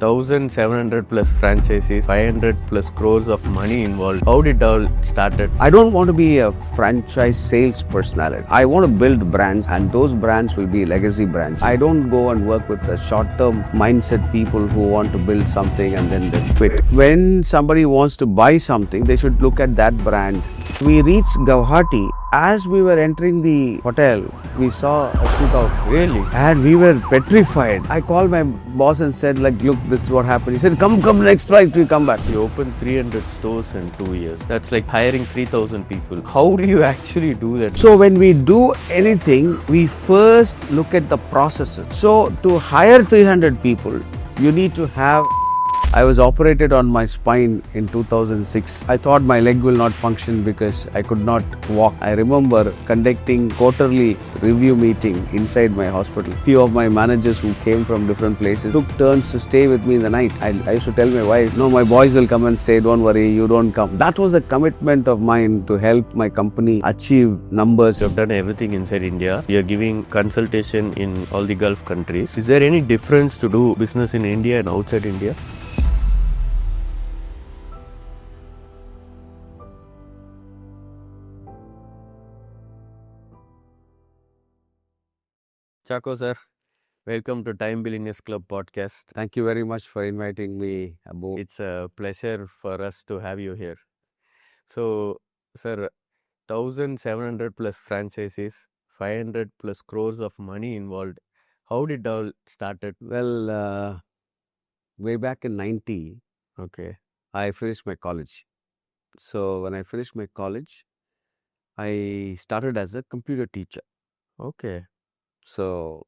1,700 plus franchises, 500 plus crores of money involved. How did it all started? I don't want to be a franchise sales personality. I want to build brands, and those brands will be legacy brands. I don't go and work with the short-term mindset people who want to build something and then they quit. When somebody wants to buy something, they should look at that brand. We reached Guwahati. As we were entering the hotel, we saw a shootout. Really? And we were petrified. I called my boss and said, look, this is what happened. He said, come next flight, we come back. You opened 300 stores in 2 years. That's like hiring 3,000 people. How do you actually do that? So when we do anything, we first look at the processes. So to hire 300 people, you need to have... I was operated on my spine in 2006. I thought my leg will not function because I could not walk. I remember conducting quarterly review meeting inside my hospital. Few of my managers who came from different places took turns to stay with me in the night. I used to tell my wife, no, my boys will come and stay, don't worry, you don't come. That was a commitment of mine to help my company achieve numbers. You've done everything inside India. You're giving consultation in all the Gulf countries. Is there any difference to do business in India and outside India? Chacko sir, welcome to Time Billionaires Club podcast. Thank you very much for inviting me, Abu. It's a pleasure for us to have you here. So, sir, 1,700 plus franchises, 500 plus crores of money involved. How did it all started? Well, way back in 90, Okay. I finished my college. So when I finished my college, I started as a computer teacher. Okay. So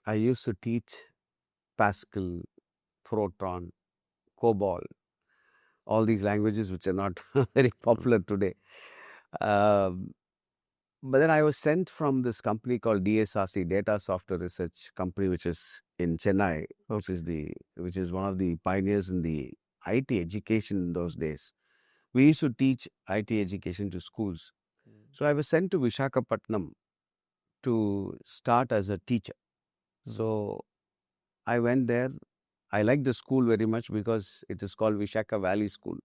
I used to teach Pascal, Fortran, COBOL, all these languages which are not very popular today. Um, but then I was sent from this company called DSRC, Data Software Research Company, which is in Chennai, which is one of the pioneers in the IT education in those days. We used to teach IT education to schools. So I was sent to Visakhapatnam to start as a teacher. So I went there. I liked the school very much because it is called Vishaka Valley School,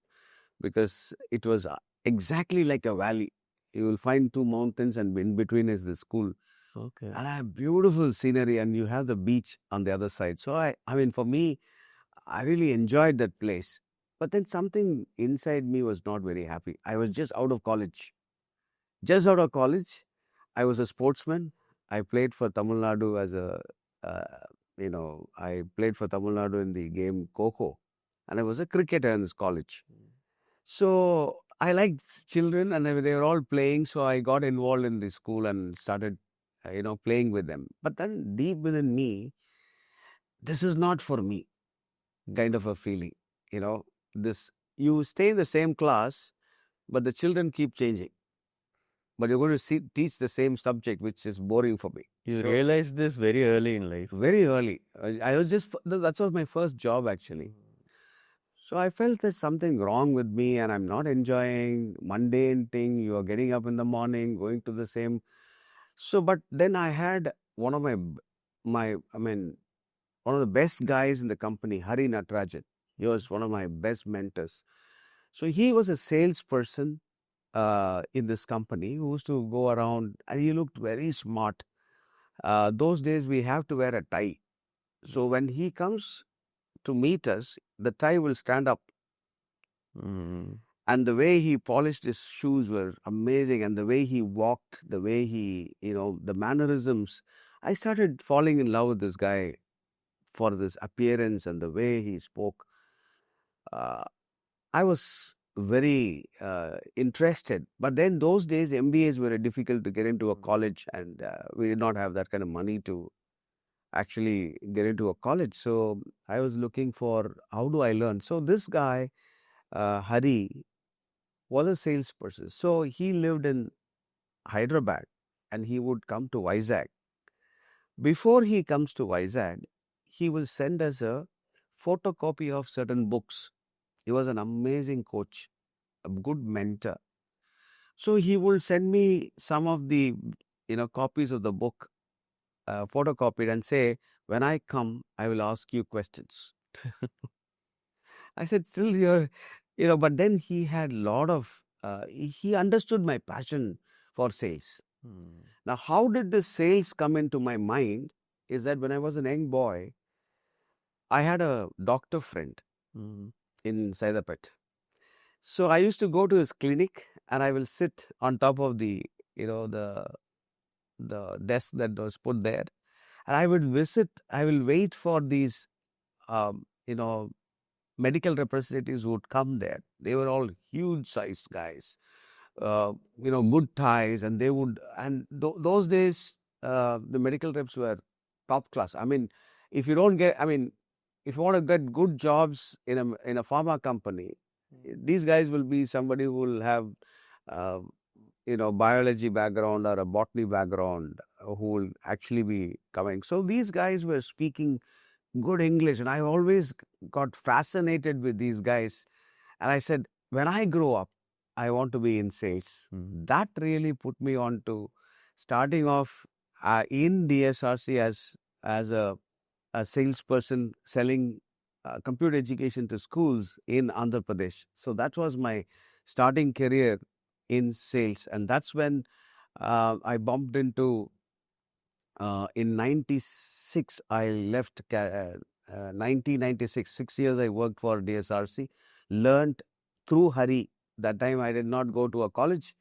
because it was exactly like a valley. You will find two mountains and in between is the school. Okay. And I have beautiful scenery and you have the beach on the other side. So I mean, for me, I really enjoyed that place. But then something inside me was not very happy. I was just out of college. Just out of college, I was a sportsman. I played for Tamil Nadu as a, I played for Tamil Nadu in the game Coco. And I was a cricketer in this college. So I liked children and they were all playing. So I got involved in the school and started, playing with them. But then deep within me, this is not for me kind of a feeling. You stay in the same class, but the children keep changing. But you're going to teach the same subject, which is boring for me. You realized this very early in life. Very early. I was that was my first job actually. So I felt there's something wrong with me and I'm not enjoying mundane thing. You are getting up in the morning, going to the same. So, but then I had one of one of the best guys in the company, Hari Natarajan. He was one of my best mentors. So he was a salesperson in this company who used to go around and he looked very smart. Those days we have to wear a tie. So when he comes to meet us, the tie will stand up. And the way he polished his shoes were amazing. And the way he walked, the way he, the mannerisms. I started falling in love with this guy for this appearance and the way he spoke. I was very interested. But then those days, MBAs were difficult to get into a college and we did not have that kind of money to actually get into a college. So I was looking for how do I learn. So this guy, Hari, was a salesperson. So he lived in Hyderabad and he would come to Vizag. Before he comes to Vizag, he will send us a photocopy of certain books. He was an amazing coach, a good mentor. So he will send me some of the copies of the book photocopied and say, when I come, I will ask you questions. I said, still you're, but then he had a lot of, he understood my passion for sales. Mm. Now, how did the sales come into my mind is that when I was a young boy, I had a doctor friend Mm. in Saidapet. So I used to go to his clinic and I will sit on top of the, you know, the desk that was put there. And I would visit, I will wait for these, um, you know, medical representatives who would come there. They were all huge sized guys, good ties, and they would, and those days, the medical reps were top class. I mean, if you don't get, I mean, if you want to get good jobs in a pharma company, these guys will be somebody who will have, uh, biology background or a botany background, who will actually be coming. So these guys were speaking good English, and I always got fascinated with these guys. And I said, when I grow up, I want to be in sales. That really put me on to starting off in DSRC as a salesperson selling computer education to schools in Andhra Pradesh. So that was my starting career in sales, and that's when I bumped into. In 96, I left 1996. 6 years I worked for DSRC, learned through Hari. That time I did not go to a college,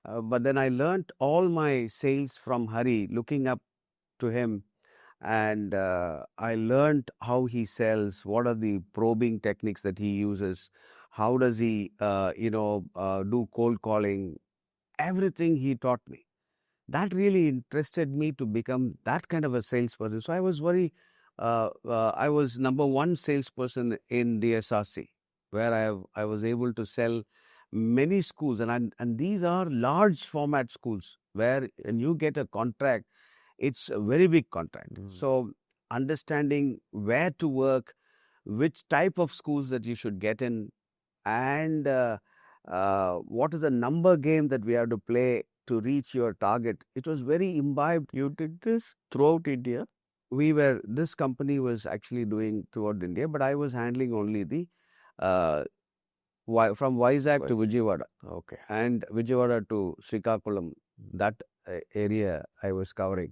but then I learned all my sales from Hari, looking up to him. And I learned how he sells, what are the probing techniques that he uses, how does he, do cold calling, everything he taught me. That really interested me to become that kind of a salesperson. So I was I was number one salesperson in DSRC, where I was able to sell many schools, and these are large format schools where when you get a contract, it's a very big contract. Mm. So understanding where to work, which type of schools that you should get in, and what is the number game that we have to play to reach your target. It was very imbibed. You did this throughout India? This company was actually doing throughout India, but I was handling only the uh, from Vizag to Right. Vijayawada Okay. and Vijayawada to Srikakulam. That area I was covering.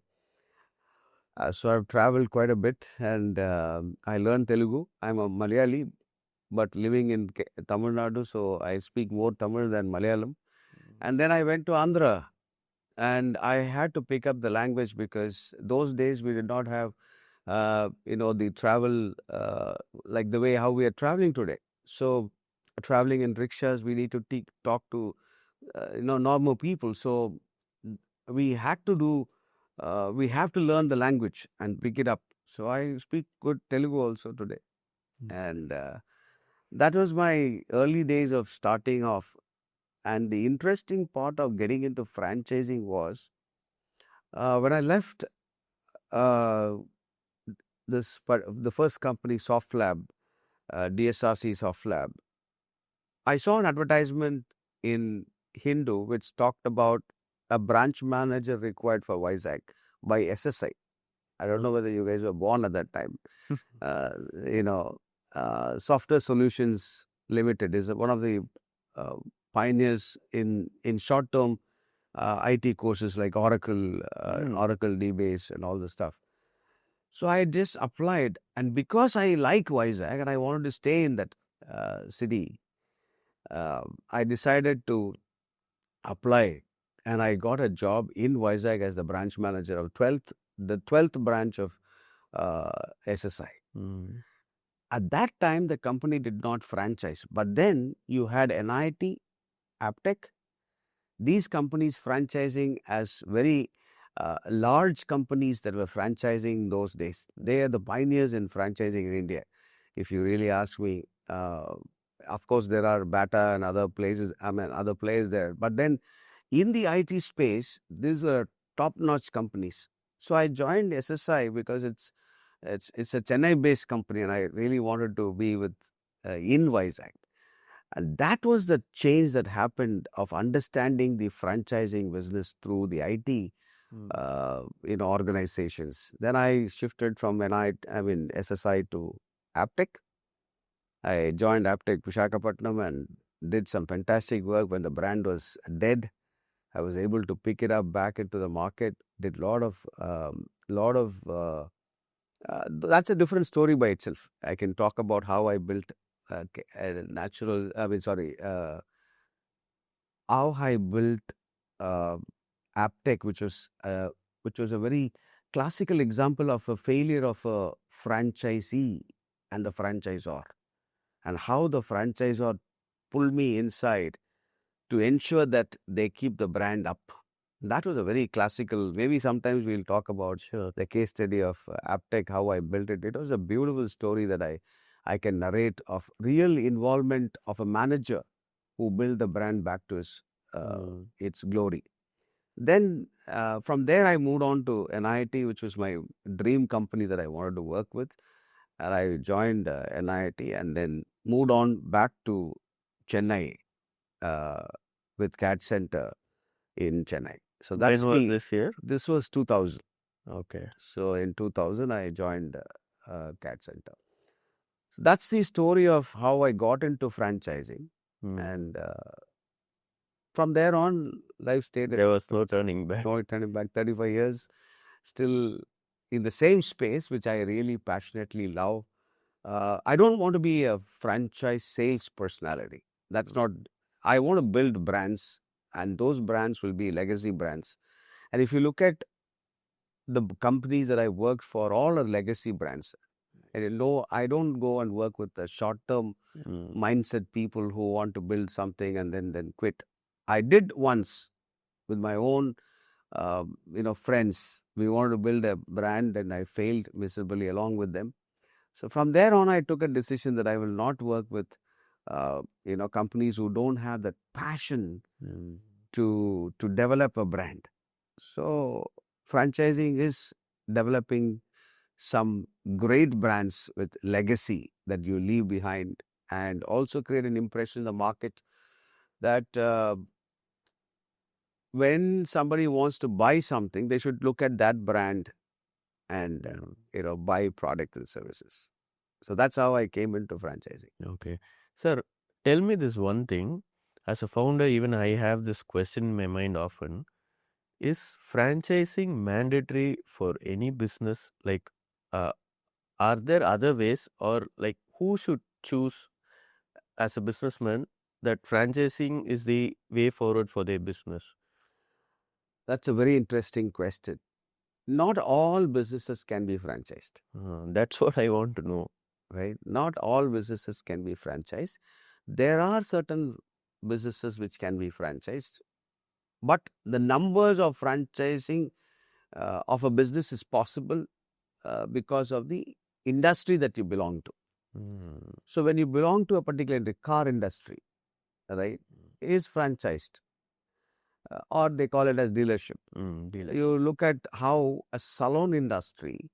So I've traveled quite a bit, and I learned Telugu. I'm a Malayali, but living in Tamil Nadu, so I speak more Tamil than Malayalam. And then I went to Andhra, and I had to pick up the language because those days we did not have, the travel like the way how we are traveling today. So traveling in rickshaws, we need to talk to normal people. So we had to do, we have to learn the language and pick it up. So I speak good Telugu also today, Mm. and that was my early days of starting off. And the interesting part of getting into franchising was when I left uh, the first company, Soft Lab, DSRC Soft Lab. I saw an advertisement in Hindu which talked about a branch manager required for Vizag by SSI. I don't know whether you guys were born at that time. Uh, you know, Software Solutions Limited is one of the uh, pioneers in short term IT courses like Oracle, Mm. Oracle DBase, and all the stuff. So I just applied, and because I like Vizag and I wanted to stay in that city, I decided to apply, and I got a job in Vizag as the branch manager of the 12th branch of uh, SSI. Mm. At that time, the company did not franchise, but then you had NIT, Aptech, these companies franchising as very large companies that were franchising those days. They are the pioneers in franchising in India. If you really ask me, of course, there are Bata and other places, I mean, other players there. But then in the IT space, these were top-notch companies. So I joined SSI because it's a Chennai-based company, and I really wanted to be with in Vizag. And that was the change that happened of understanding the franchising business through the IT, Mm. organizations. Then I shifted from SSI to Aptech. I joined Aptech Visakhapatnam and did some fantastic work when the brand was dead. I was able to pick it up back into the market. Did lot of. That's a different story by itself. I can talk about how I built a natural. I mean, sorry, how I built uh, Aptech, which was a very classical example of a failure of a franchisee and the franchisor, and how the franchisor pulled me inside to ensure that they keep the brand up. That was a very classical. Maybe sometimes we'll talk about Sure. the case study of Aptech, how I built it. It was a beautiful story that I can narrate of real involvement of a manager who built the brand back to Mm. its glory. Then from there, I moved on to NIT, which was my dream company that I wanted to work with. And I joined NIT and then moved on back to Chennai uh, with CAD Center in Chennai. So When that's was me. this year? This was 2000. Okay. So in 2000, I joined CAD Center. So that's the story of how I got into franchising. Mm. And from there on, life stayed at There was no franchise. turning back. No turning back, 35 years, still in the same space, which I really passionately love. I don't want to be a franchise sales personality. That's not, I want to build brands, and those brands will be legacy brands. And if you look at the companies that I worked for, all are legacy brands. And you know, I don't go and work with the short term Mm. mindset people who want to build something and then quit. I did once with my own friends. We wanted to build a brand and I failed miserably along with them. So from there on, I took a decision that I will not work with, companies who don't have that passion Mm. to develop a brand. So franchising is developing some great brands with legacy that you leave behind, and also create an impression in the market that when somebody wants to buy something, they should look at that brand and Mm. buy products and services. So that's how I came into franchising. Okay. Sir, tell me this one thing. As a founder, even I have this question in my mind often. Is franchising mandatory for any business? Like, uh, are there other ways, or like who should choose as a businessman that franchising is the way forward for their business? That's a very interesting question. Not all businesses can be franchised, That's what I want to know. right? Not all businesses can be franchised. There are certain businesses which can be franchised, but the numbers of franchising of a business is possible because of the industry that you belong to. Mm. So when you belong to a particular car industry, right, is franchised, or they call it as dealership. Dealership. You look at how a salon industry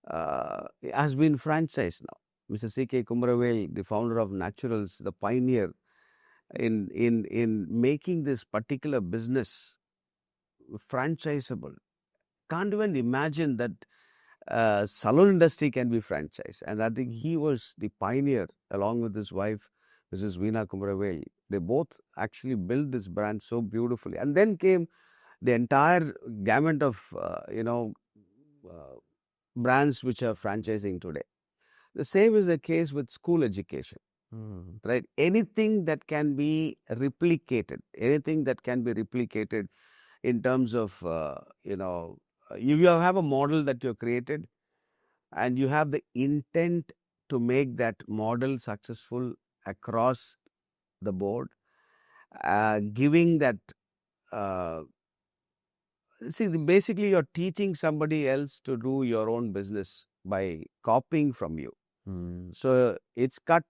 has been franchised now. Mr. C.K. Kumaravel, the founder of Naturals, the pioneer in making this particular business franchisable. Can't even imagine that salon industry can be franchised. And I think he was the pioneer along with his wife, Mrs. Veena Kumaravel. They both actually built this brand so beautifully. And then came the entire gamut of, uh, brands which are franchising today. The same is the case with school education, Mm. right? Anything that can be replicated, anything that can be replicated in terms of, you have a model that you have created and you have the intent to make that model successful across the board, giving that, uh, basically you're teaching somebody else to do your own business by copying from you. Mm. So it's cut,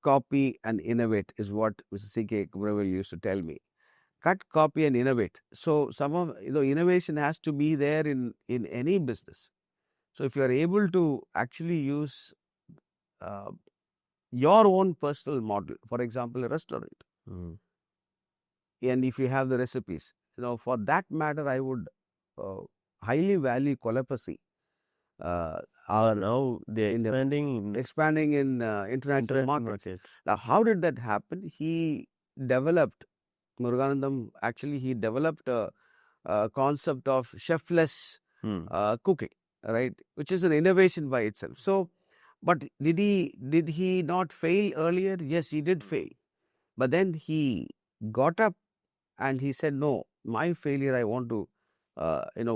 copy, and innovate is what Mr. C.K. Kumaravel used to tell me. Cut, copy, and innovate. So some of innovation has to be there in any business. So if you are able to actually use uh, your own personal model, for example, a restaurant, Mm. and if you have the recipes, for that matter, I would uh, highly value collaboracy. uh, And are now they're in the expanding in expanding in international international markets. markets. Now, how did that happen? He developed Muruganandam. Actually, he developed a concept of chefless Hmm. cooking, right? Which is an innovation by itself. So, but did he not fail earlier? Yes, he did fail. But then he got up and he said, "No, my failure, I want to,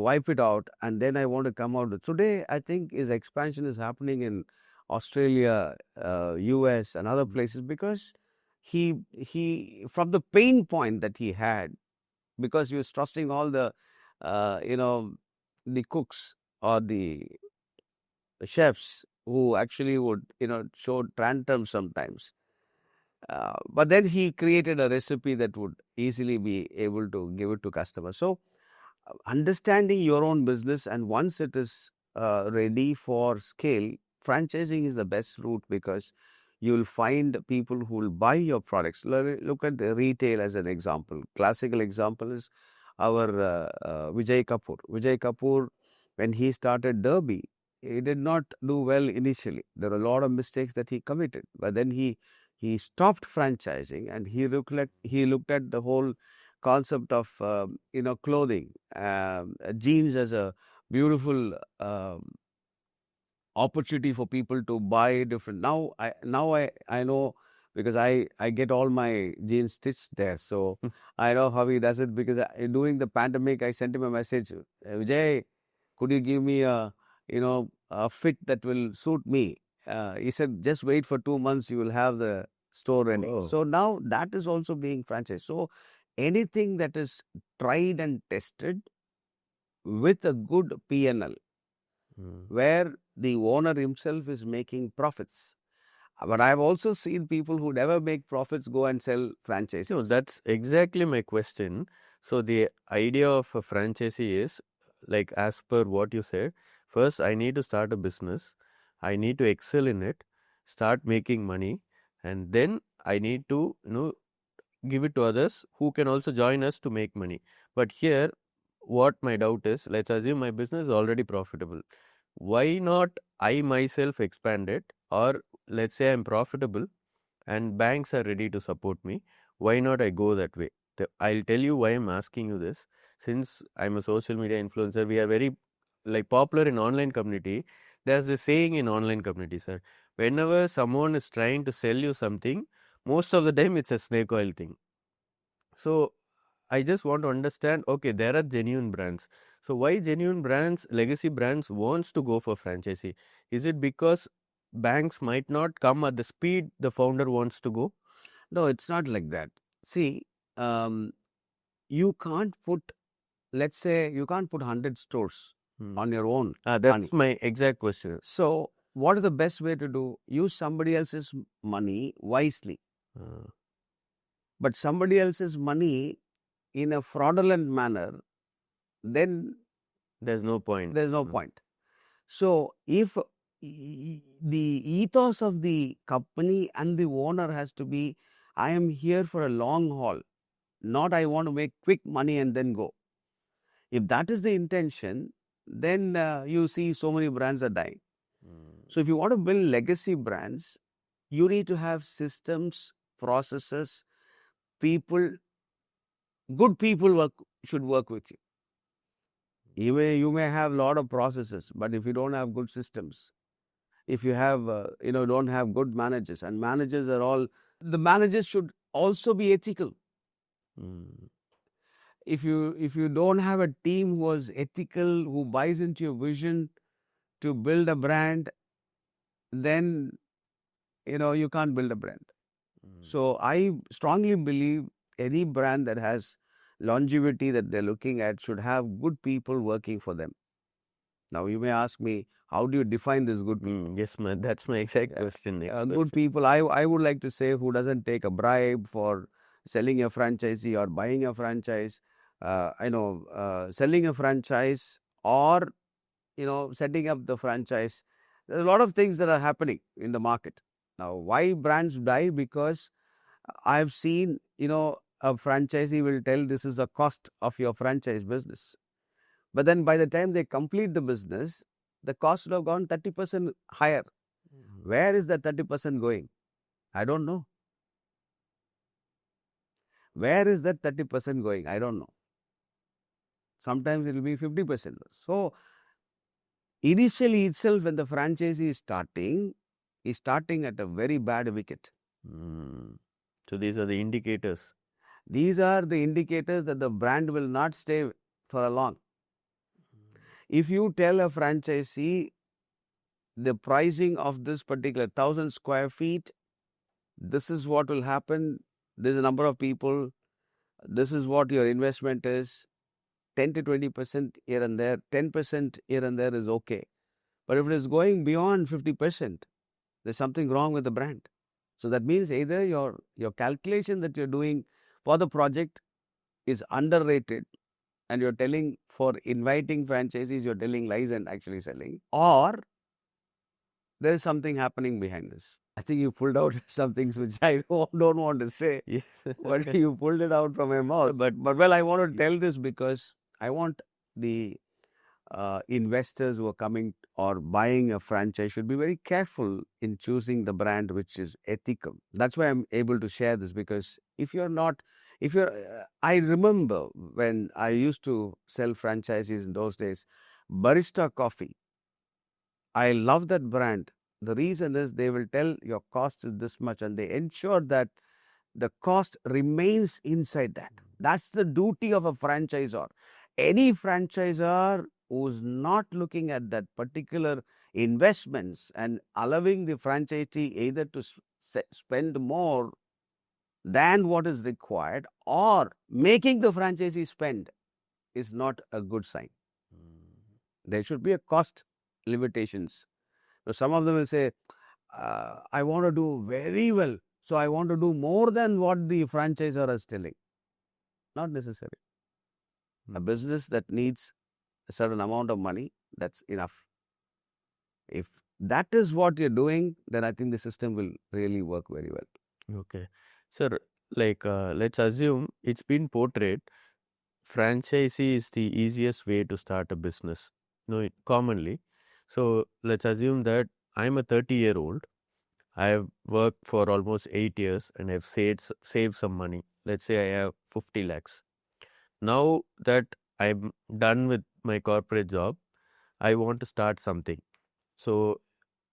wipe it out, and then I want to come out." Today, I think his expansion is happening in Australia, US, and other places because he from the pain point that he had, because he was trusting all uh, you know the cooks or the chefs who actually would show tantrums sometimes. But then he created a recipe that would easily be able to give it to customers. So understanding your own business, and once it is ready for scale, franchising is the best route because you will find people who will buy your products. Look at the retail as an example. Classical example is our Vijay Kapoor. Vijay Kapoor, when he started Derby, he did not do well initially. There were a lot of mistakes that he committed, but then he stopped franchising and he looked at the whole concept of clothing, jeans as a beautiful opportunity for people to buy different. Now I know because I get all my jeans stitched there, so I know how he does it because during the pandemic I sent him a message, Vijay, could you give me a fit that will suit me? He said, just wait for 2 months, you will have the store ready. Oh. So now that is also being franchised. So anything that is tried and tested with a good PNL, Hmm. where the owner himself is making profits. But I've also seen people who never make profits go and sell No, franchises. that's exactly my question. So the idea of a franchisee is like as per what you said, first I need to start a business, I need to excel in it, start making money, and then I need to give it to others who can also join us to make money. But here, what my doubt is, let's assume my business is already profitable. Why not I myself expand it? Or let's say I'm profitable and banks are ready to support me. Why not I go that way? I'll tell you why I'm asking you this. Since I'm a social media influencer, we are very like popular in online community. There's this saying in online community, sir. Whenever someone is trying to sell you something, most of the time it's a snake oil thing. So I just want to understand, okay, there are genuine brands. So why genuine brands, legacy brands wants to go for franchisee? Is it because banks might not come at the speed the founder wants to go? No, it's not like that. See, um, you can't put, let's say, you can't put 100 stores Hmm. on your own That's money. my exact question. So, what is the best way to do? Use somebody else's money wisely. Uh, But somebody else's money in a fraudulent manner, then there's no point. there's no point. So, if the ethos of the company and the owner has to be, I am here for a long haul, not I want to make quick money and then go. If that is the intention, then you see so many brands are dying. Hmm. So, if you want to build legacy brands, you need to have systems, processes, people, good people should work with you. You may have a lot of processes, but if you don't have good systems, if you have don't have good managers, and managers are all, the managers should also be ethical. Hmm. If you don't have a team who is ethical, who buys into your vision to build a brand, then you can't build a brand. Hmm. So I strongly believe any brand that has longevity that they're looking at should have good people working for them. Now you may ask me, how do you define these good people? Yes, that's my exact Yeah. question. Next Good question. people, I would like to say, who doesn't take a bribe for selling a franchisee or buying a franchise, selling a franchise, or setting up the franchise. There are a lot of things that are happening in the market. Now, why brands die? Because I've seen, a franchisee will tell this is the cost of your franchise business. But then by the time they complete the business, the cost would have gone 30% higher. Where is that 30% going? I don't know. Where is that 30% going? I don't know. Sometimes it will be 50%. So, initially itself, when the franchisee is starting at a very bad wicket. So these are the indicators. These are the indicators that the brand will not stay for a long. If you tell a franchisee the pricing of this particular 1,000 square feet, this is what will happen, this is a number of people, this is what your investment is, 10 to 20% here and there, 10% here and there is okay. But if it is going beyond 50%, there's something wrong with the brand. So that means either your calculation that you're doing for the project is underrated, and you're telling, for inviting franchisees, you're telling lies and actually selling, or there is something happening behind this. I think you pulled out some things which I don't want to say, Yes. but you pulled it out from my mouth. But well, I want to tell this because I want the investors who are coming or buying a franchise should be very careful in choosing the brand which is ethical. That's why I'm able to share this, because if you're not, if you're, I remember when I used to sell franchises in those days, Barista Coffee. I love that brand. The reason is they will tell your cost is this much, and they ensure that the cost remains inside that. That's the duty of a franchisor. Any franchisor who's not looking at that particular investments and allowing the franchisee either to spend more than what is required or making the franchisee spend is not a good sign. There should be a cost limitations. So some of them will say, I want to do very well, so I want to do more than what the franchisor is telling. Not necessary. A business that needs a certain amount of money, that's enough. If that is what you're doing, then I think the system will really work very well. Okay. Sir, like let's assume it's been portrayed franchisee is the easiest way to start a business. Commonly. So let's assume that I'm a 30-year-old. I have worked for almost 8 years and I've saved some money. Let's say I have 50 lakhs. Now that I'm done with my corporate job, I want to start something. So,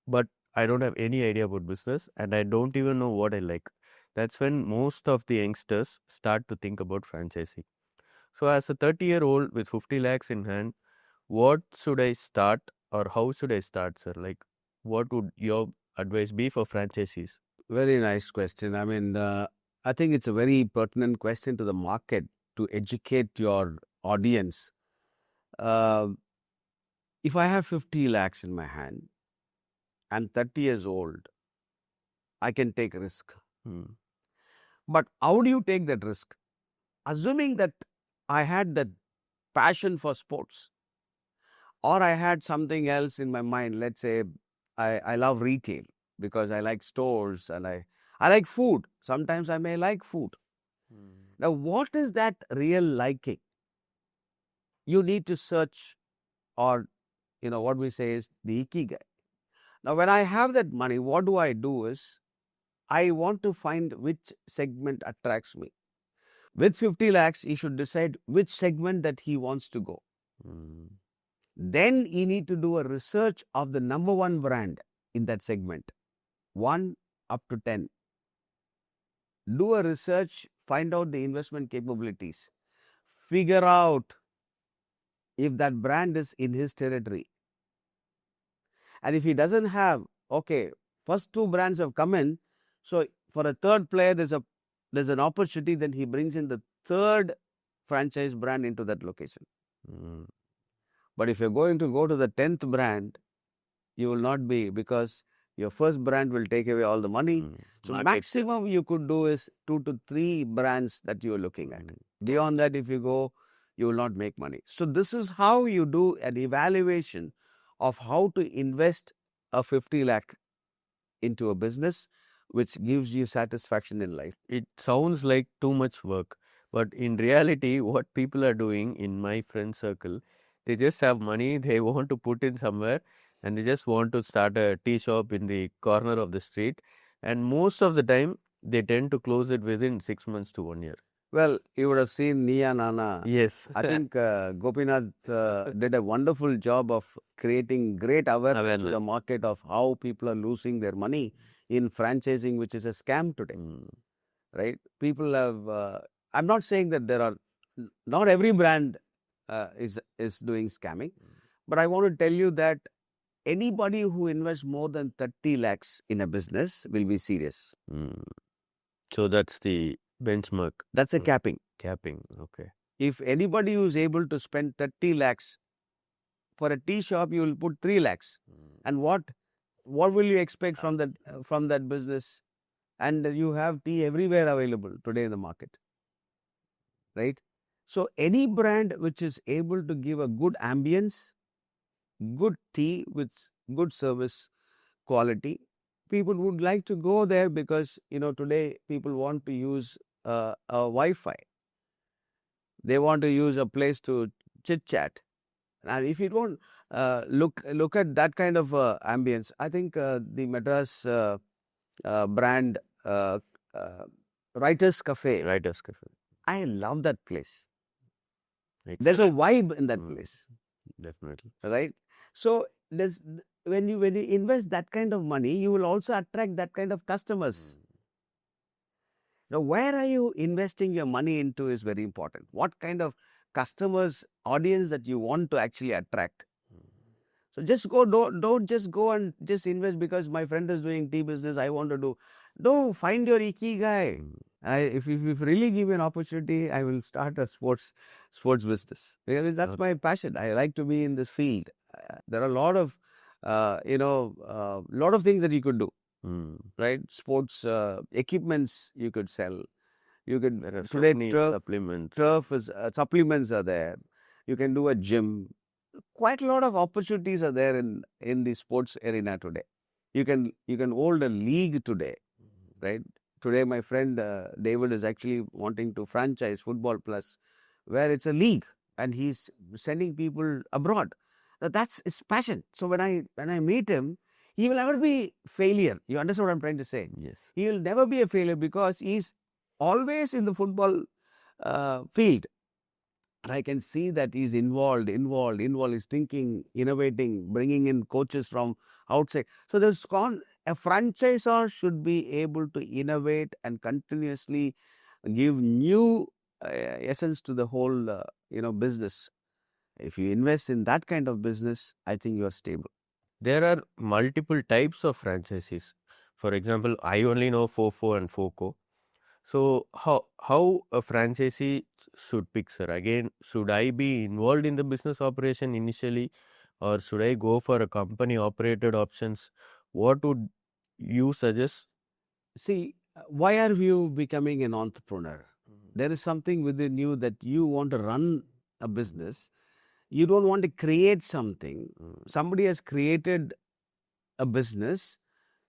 but I don't have any idea about business and I don't even know what I like. That's when most of the youngsters start to think about franchising. So, as a 30-year-old with 50 lakhs in hand, what should I start or how should I start, sir? Like, what would your advice be for franchisees? Very nice question. I mean, I think it's a very pertinent question to the market to educate your audience. Uh, if I have 50 lakhs in my hand and 30 years old, I can take a risk. But how do you take that risk? Assuming that I had that passion for sports, or I had something else in my mind. Let's say I love retail because I like stores and I like food. Sometimes I may like food. Now, what is that real liking? You need to search, or what we say is the ikigai. Now, when I have that money, what do? Is I want to find which segment attracts me. With 50 lakhs, he should decide which segment that he wants to go. Then you need to do a research of the number one brand in that segment, 1 up to 10. Do a research, find out the investment capabilities, figure out if that brand is in his territory. And if he doesn't have, okay, first two brands have come in, so for a third player, there's an opportunity, then he brings in the third franchise brand into that location. But if you're going to go to the 10th brand, you will not be, because your first brand will take away all the money. So maximum you could do is 2 to 3 brands that you are looking at. Beyond that, if you go, you will not make money. So this is how you do an evaluation of how to invest a 50 lakh into a business which gives you satisfaction in life. It sounds like too much work, but in reality, what people are doing in my friend circle, They just have money they want to put in somewhere, and they just want to start a tea shop in the corner of the street. And most of the time, they tend to close it within 6 months to 1 year. Well, you would have seen Nia Nana. Yes. I think Gopinath did a wonderful job of creating great awareness to the market of how people are losing their money in franchising, which is a scam today. Right? People have. I'm not saying that there are. Not every brand is doing scamming, but I want to tell you that anybody who invests more than 30 lakhs in a business will be serious. So that's the benchmark. That's a capping. Capping, okay. If anybody who is able to spend 30 lakhs for a tea shop, you will put 3 lakhs. And what will you expect from that business? And you have tea everywhere available today in the market, right? So any brand which is able to give a good ambience, good tea with good service quality, people would like to go there because today people want to use a Wi-Fi. They want to use a place to chit chat. And if you don't look at that kind of ambience, I think the Madras brand Writers Cafe. Writers Cafe. I love that place. There's a vibe in that place. Definitely. Right? So when you invest that kind of money, you will also attract that kind of customers. Now, where are you investing your money into is very important. What kind of customers, audience that you want to actually attract. So just don't just go and just invest because my friend is doing tea business, I want to do. No, find your ikigai. If really give me an opportunity, I will start a sports business because that's my passion. I like to be in this field. There are a lot of lot of things that you could do. Right? Sports equipments you could sell. You could today supplements are there. You can do a gym. Quite a lot of opportunities are there in the sports arena today. You can hold a league today, right? Today, my friend David is actually wanting to franchise Football Plus, where it's a league, and he's sending people abroad. Now, that's his passion. So when I meet him, he will never be failure. You understand what I'm trying to say? Yes. He will never be a failure because he's always in the football field. And I can see that he's involved. He's thinking, innovating, bringing in coaches from outside. So a franchisor should be able to innovate and continuously give new essence to the whole business. If you invest in that kind of business, I think you are stable. There are multiple types of franchises. For example, I only know FOFO and FOCO. So how a franchisee should pick, sir? Again, should I be involved in the business operation initially, or should I go for a company operated options? What would you suggest? See, why are you becoming an entrepreneur? There is something within you that you want to run a business. You don't want to create something. Somebody has created a business.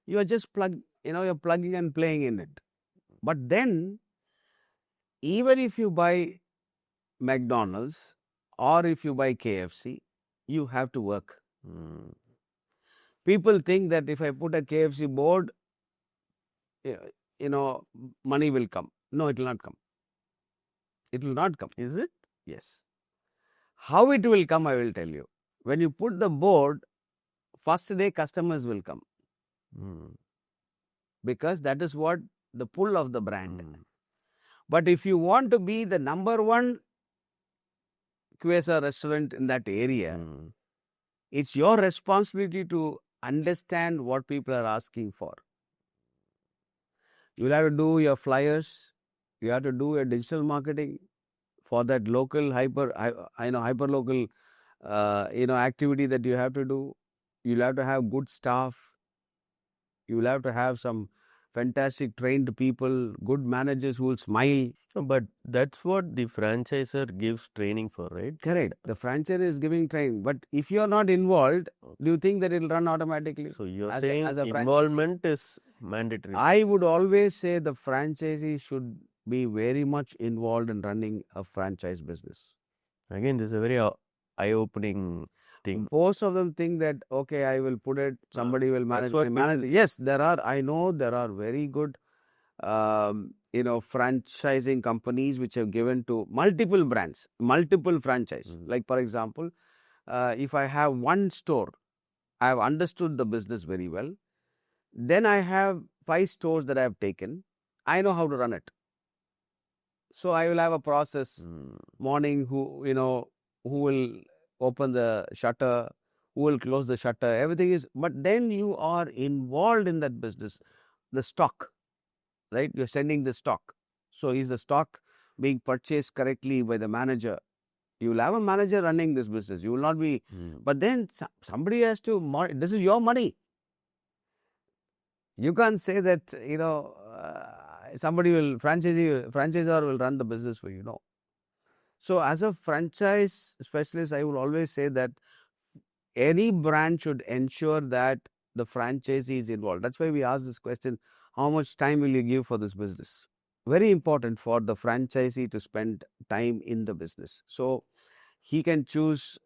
You are just you're plugging and playing in it. But then, even if you buy McDonald's or if you buy KFC, you have to work. People think that if I put a KFC board, money will come. No, it will not come. It will not come. Is it? Yes. How it will come, I will tell you. When you put the board, first day customers will come. Because that is what the pull of the brand. But if you want to be the number one QSR restaurant in that area, it's your responsibility to understand what people are asking for. You will have to do your flyers. You have to do your digital marketing for that local hyper local activity that you have to do. You'll have to have good staff. You will have to have some fantastic trained people, good managers who will smile. But that's what the franchisor gives training for, right? Correct. The franchisor is giving training. But if you are not involved, do you think that it will run automatically? So you're saying involvement is mandatory. I would always say the franchisee should be very much involved in running a franchise business. Again, this is a very eye-opening thing. Most of them think that, okay, I will put it, somebody will That's manage what my people. manager. Yes, I know there are very good, franchising companies which have given to multiple brands, multiple franchise. Mm. Like, for example, if I have one store, I have understood the business very well. Then I have 5 stores that I have taken. I know how to run it. So I will have a process. Mm. Morning, who will open the shutter, who will close the shutter. Everything is. But then you are involved in that business. The stock, right? You're sending the stock. So is the stock being purchased correctly by the manager? You will have a manager running this business. You will not be. Mm. But then somebody has to. This is your money. You can't say that somebody will franchisor will run the business for you. No. So as a franchise specialist, I will always say that any brand should ensure that the franchisee is involved. That's why we ask this question: how much time will you give for this business? Very important for the franchisee to spend time in the business. So he can choose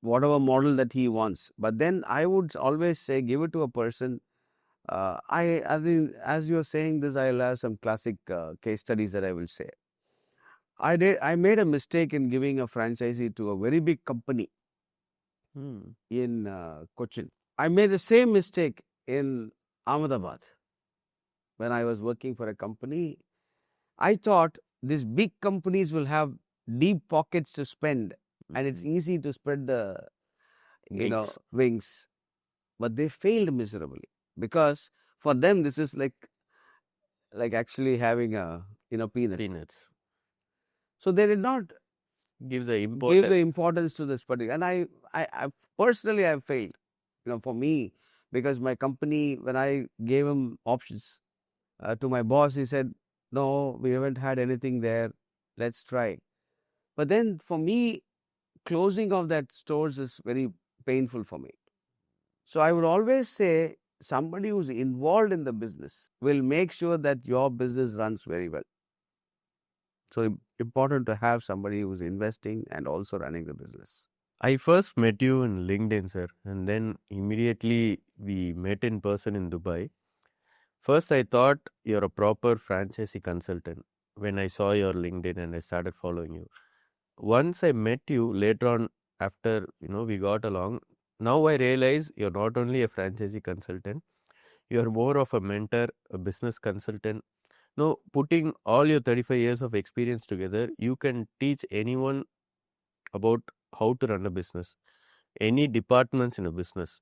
whatever model that he wants. But then I would always say, give it to a person. I mean, as you're saying this, I'll have some classic case studies that I will say. I made a mistake in giving a franchisee to a very big company Mm. in Cochin. I made the same mistake in Ahmedabad when I was working for a company. I thought these big companies will have deep pockets to spend, and it's Mm. easy to spread the Wings. wings, but they failed miserably because for them this is like actually having a peanut. Peanuts. So they did not Give the give important. the importance to this particular. And I personally have failed, for me, because my company, when I gave him options to my boss, he said, "No, we haven't had anything there. Let's try." But then for me, closing of that stores is very painful for me. So I would always say somebody who's involved in the business will make sure that your business runs very well. So important to have somebody who's investing and also running the business. I first met you in LinkedIn, sir, and then immediately we met in person in Dubai. First, I thought you're a proper franchisee consultant when I saw your LinkedIn and I started following you. Once I met you later on, after we got along, now I realize you're not only a franchisee consultant, you're more of a mentor, a business consultant. No, putting all your 35 years of experience together, you can teach anyone about how to run a business, any departments in a business.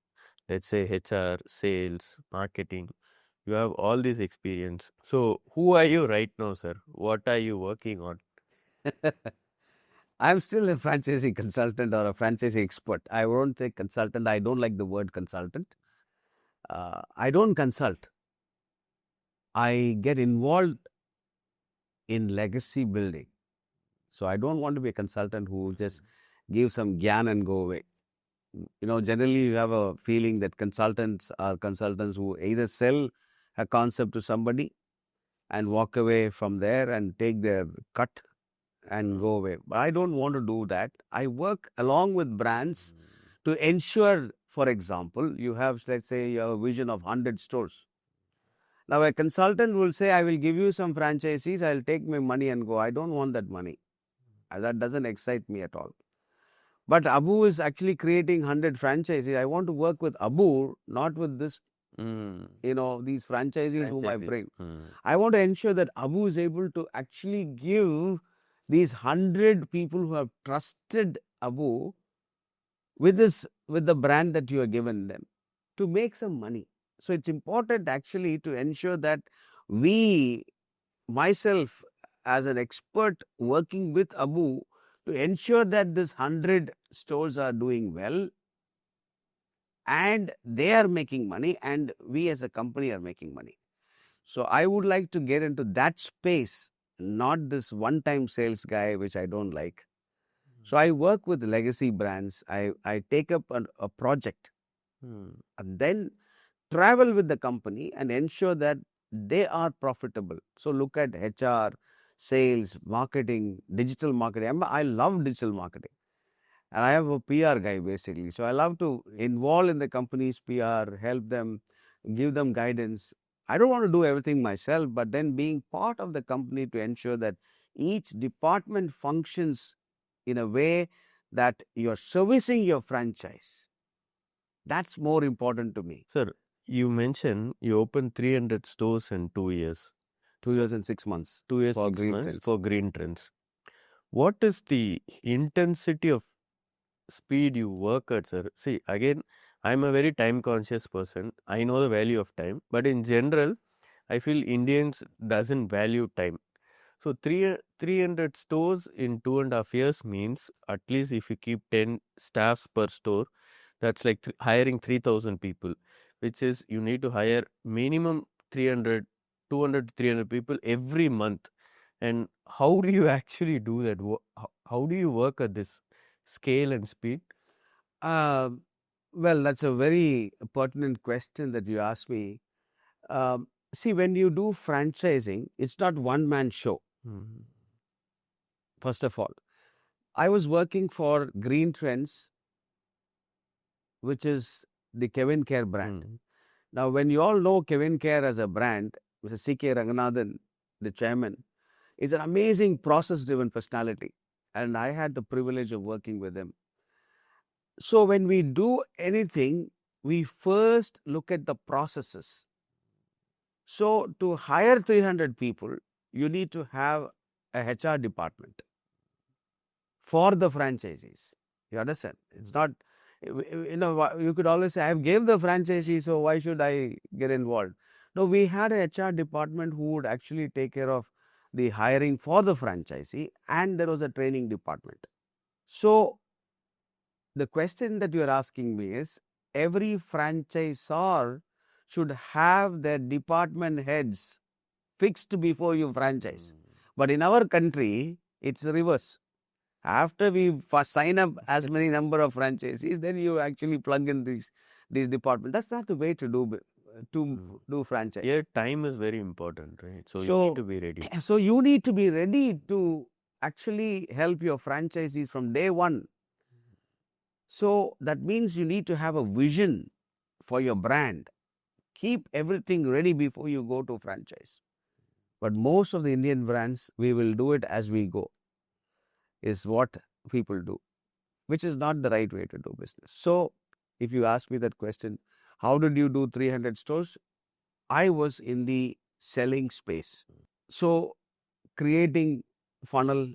Let's say HR, sales, marketing. You have all this experience. So, who are you right now, sir? What are you working on? I'm still a franchising consultant or a franchising expert. I won't say consultant. I don't like the word consultant. I don't consult. I get involved in legacy building. So I don't want to be a consultant who just gives some gyan and go away. Generally you have a feeling that consultants are consultants who either sell a concept to somebody and walk away from there and take their cut and go away. But I don't want to do that. I work along with brands to ensure, for example, let's say, you have a vision of 100 stores. Now, a consultant will say, I will give you some franchisees, I'll take my money and go. I don't want that money. That doesn't excite me at all. But Abu is actually creating 100 franchises. I want to work with Abu, not with Mm. these franchisees whom I Franchises. bring. I want to ensure that Abu is able to actually give these 100 people who have trusted Abu with the brand that you have given them to make some money. So it's important actually to ensure that myself as an expert working with Abu, to ensure that this 100 stores are doing well and they are making money and we as a company are making money. So I would like to get into that space, not this one-time sales guy, which I don't like. So I work with legacy brands. I take up a project Mm. and then travel with the company and ensure that they are profitable. So look at HR, sales, marketing, digital marketing. I love digital marketing. And I have a PR guy basically. So I love to involve in the company's PR, help them, give them guidance. I don't want to do everything myself, but then being part of the company to ensure that each department functions in a way that you're servicing your franchise. That's more important to me. Sir, you mentioned you opened 300 stores in 2 years. 2 years and 6 months 2 years, for 6 Green months Trends. for Green Trends. What is the intensity of speed you work at, sir? See, again, I'm a very time conscious person. I know the value of time, but in general, I feel Indians doesn't value time. So 300 stores in 2.5 years means at least if you keep 10 staffs per store, that's like hiring 3,000 people, which is you need to hire minimum 300, 200 to 300 people every month. And how do you actually do that? How do you work at this scale and speed? Uh, well, that's a very pertinent question that you asked me. See, when you do franchising, it's not one man show, Mhm. first of all. I was working for Green Trends, which is the Kevin Care brand. Mm. Now, when you all know Kevin Care as a brand, Mr. C.K. Ranganathan, the chairman, is an amazing process driven personality. And I had the privilege of working with him. So, when we do anything, we first look at the processes. So, to hire 300 people, you need to have a HR department for the franchisees. You understand? It's not, you could always say, I have gave the franchisee, so why should I get involved? No, we had a HR department who would actually take care of the hiring for the franchisee, and there was a training department. So, the question that you are asking me is every franchisor should have their department heads fixed before you franchise. But in our country, it's reverse. After we first sign up as many number of franchisees, then you actually plug in these departments. That's not the way to do franchise. Yeah, time is very important, right? So you need So, to be ready. so you need to be ready to actually help your franchisees from day one. So that means you need to have a vision for your brand. Keep everything ready before you go to franchise. But most of the Indian brands, we will do it as we go, is what people do, which is not the right way to do business. So, if you ask me that question, how did you do 300 stores? I was in the selling space. So, creating funnel,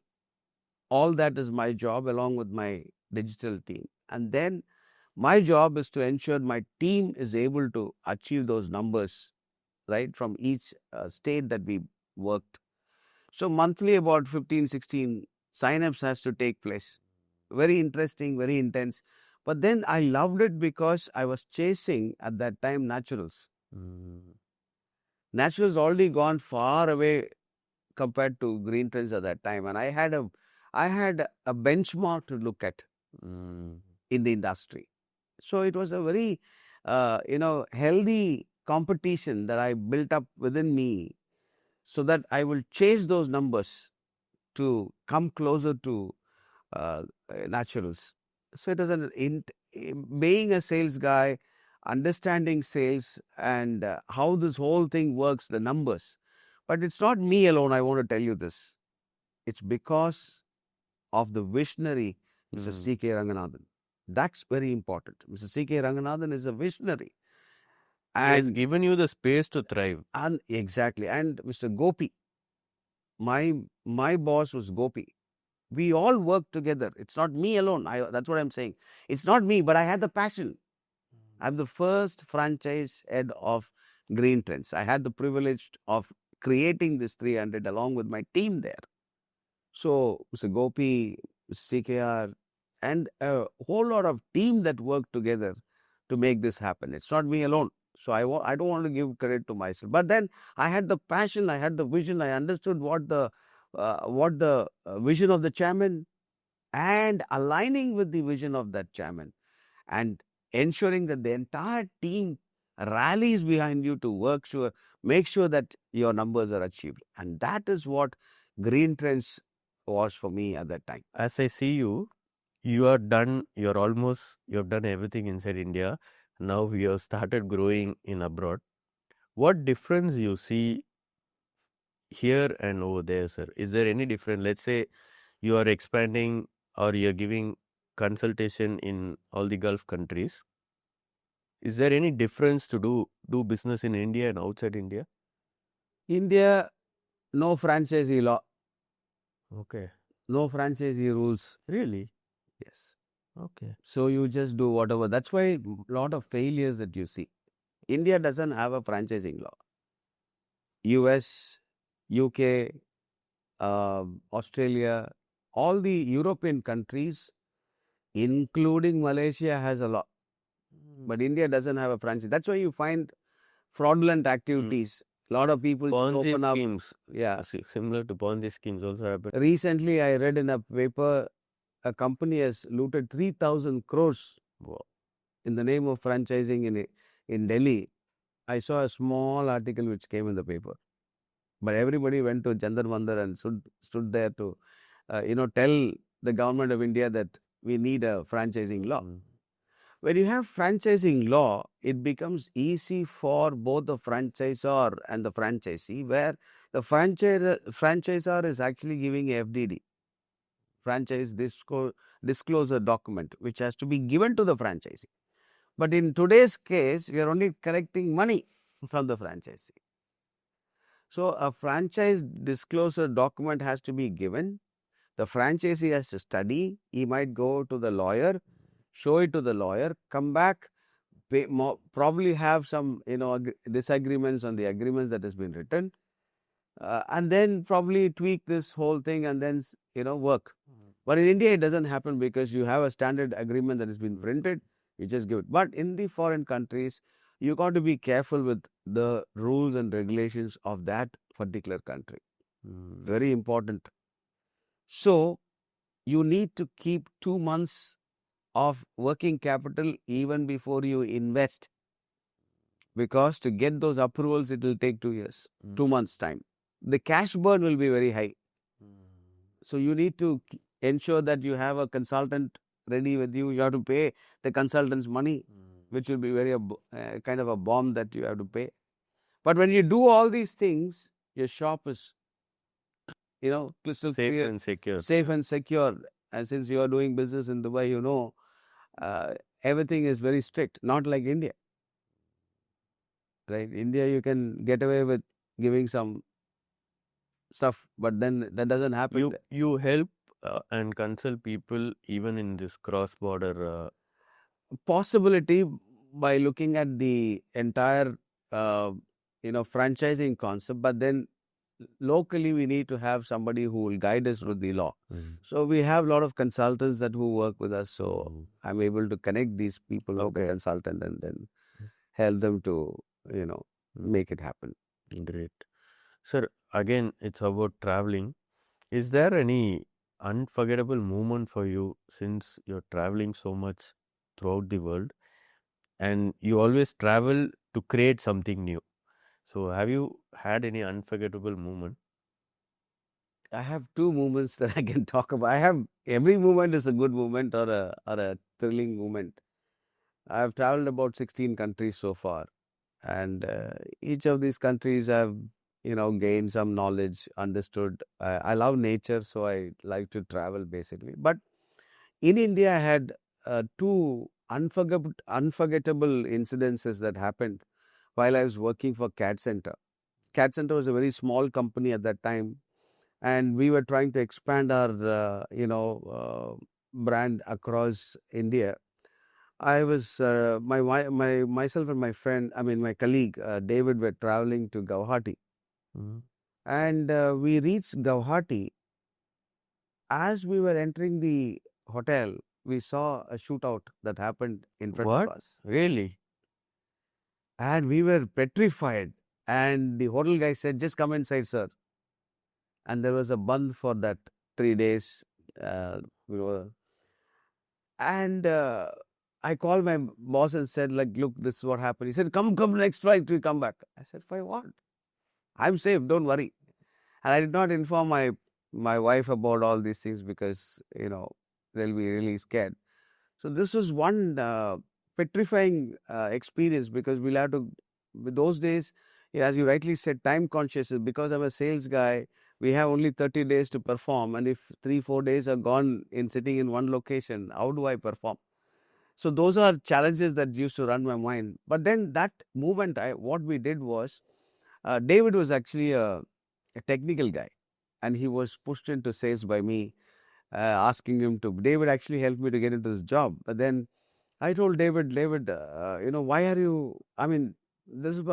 all that is my job along with my digital team. And then my job is to ensure my team is able to achieve those numbers, right, from each state that we worked. So, monthly about 15, 16 signups has to take place. Very interesting, very intense. But then I loved it because I was chasing at that time naturals. Mm. Naturals already gone far away compared to green trends at that time, and I had a benchmark to look at Mm. in the industry. So it was a very healthy competition that I built up within me, so that I will chase those numbers to come closer to naturals. So it was being a sales guy, understanding sales and how this whole thing works, the numbers. But it's not me alone, I want to tell you this. It's because of the visionary Mr. Mm. C.K. Ranganathan. That's very important. Mr. C.K. Ranganathan is a visionary. He has And, given you the space to thrive. and exactly. And Mr. Gopi, my boss was Gopi. We all work together. It's not me alone. That's what I'm saying. It's not me, but I had the passion. I'm the first franchise head of Green Trends. I had the privilege of creating this 300 along with my team there. So, Mr. Gopi, CKR, and a whole lot of team that worked together to make this happen. It's not me alone. So I don't want to give credit to myself. But then I had the passion, I had the vision, I understood what the vision of the chairman, and aligning with the vision of that chairman, and ensuring that the entire team rallies behind you to make sure that your numbers are achieved. And that is what Green Trends was for me at that time. As I see you, you are done. You have done everything inside India. Now you have started growing in abroad. What difference you see here and over there, sir? Is there any difference? Let's say you are expanding or you're giving consultation in all the Gulf countries. Is there any difference to do business in India and outside India? India, no franchisee law, Okay. no franchisee rules. Really? Yes. Okay. So you just do whatever. That's why a lot of failures that you see. India doesn't have a franchising law. US, UK, Australia, all the European countries, including Malaysia, has a law. But India doesn't have a franchise. That's why you find fraudulent activities. A lot of people just Ponzi open up. schemes, Yeah. similar to Ponzi schemes also happen. Recently, I read in a paper a company has looted 3,000 crores Wow. in the name of franchising in Delhi. I saw a small article which came in the paper. But everybody went to Jantar Mandar and stood there to, tell the government of India that we need a franchising law. When you have franchising law, it becomes easy for both the franchisor and the franchisee, where the franchisor is actually giving a FDD, franchise disclosure document, which has to be given to the franchisee. But in today's case, we are only collecting money from the franchisee. So a franchise disclosure document has to be given. The franchisee has to study. He might go to the lawyer, show it to the lawyer, come back, probably have some disagreements on the agreements that has been written, and then probably tweak this whole thing and then work. But in India, it doesn't happen because you have a standard agreement that has been printed. You just give it. But in the foreign countries, you got to be careful with the rules and regulations of that particular country. Very important. So you need to keep 2 months of working capital even before you invest, because to get those approvals, it will take 2 years, 2 months time. The cash burn will be very high. So you need to ensure that you have a consultant ready with you. You have to pay the consultant's money, which will be very kind of a bomb that you have to pay. But when you do all these things, your shop is, crystal Safe clear, and secure. safe and secure. And since you are doing business in Dubai, everything is very strict, not like India. Right? India, you can get away with giving some stuff, but then that doesn't happen. You help and consult people even in this cross-border. Possibility by looking at the entire, franchising concept, but then locally we need to have somebody who will guide us with the law. So we have a lot of consultants that who work with us. So I'm able to connect these people with the consultant and then help them to, make it happen. Great. Sir, again, it's about traveling. Is there any unforgettable moment for you since you're traveling so much throughout the world and you always travel to create something new? So, have you had any unforgettable moment? I have two moments that I can talk about. Every moment is a good moment or a thrilling moment. I have traveled about 16 countries so far, and each of these countries I've gained some knowledge, understood. I love nature, so I like to travel basically. But in India, I had two unforgettable incidences that happened while I was working for CAD Center. CAD Center was a very small company at that time, and we were trying to expand our brand across India. I was myself and my friend, I mean my colleague David, were traveling to Guwahati, and we reached Guwahati. As we were entering the hotel, we saw a shootout that happened in front of us, Really? and we were petrified. And the hotel guy said, "Just come inside, sir." And there was a band for that 3 days. We were, and I called my boss and said, like, "Look, this is what happened." He said, "Come, next flight, we come back." I said, "For what? I'm safe, don't worry." And I did not inform my wife about all these things because they'll be really scared. So this was one petrifying experience, because we'll have to, with those days, yeah, as you rightly said, time conscious. Because I'm a sales guy, we have only 30 days to perform. And if 3-4 days are gone in sitting in one location, how do I perform? So those are challenges that used to run my mind. But then that moment, what we did was, David was actually a technical guy, and he was pushed into sales by me, asking him to. David actually helped me to get into this job. But then I told David, why are you? I mean, this is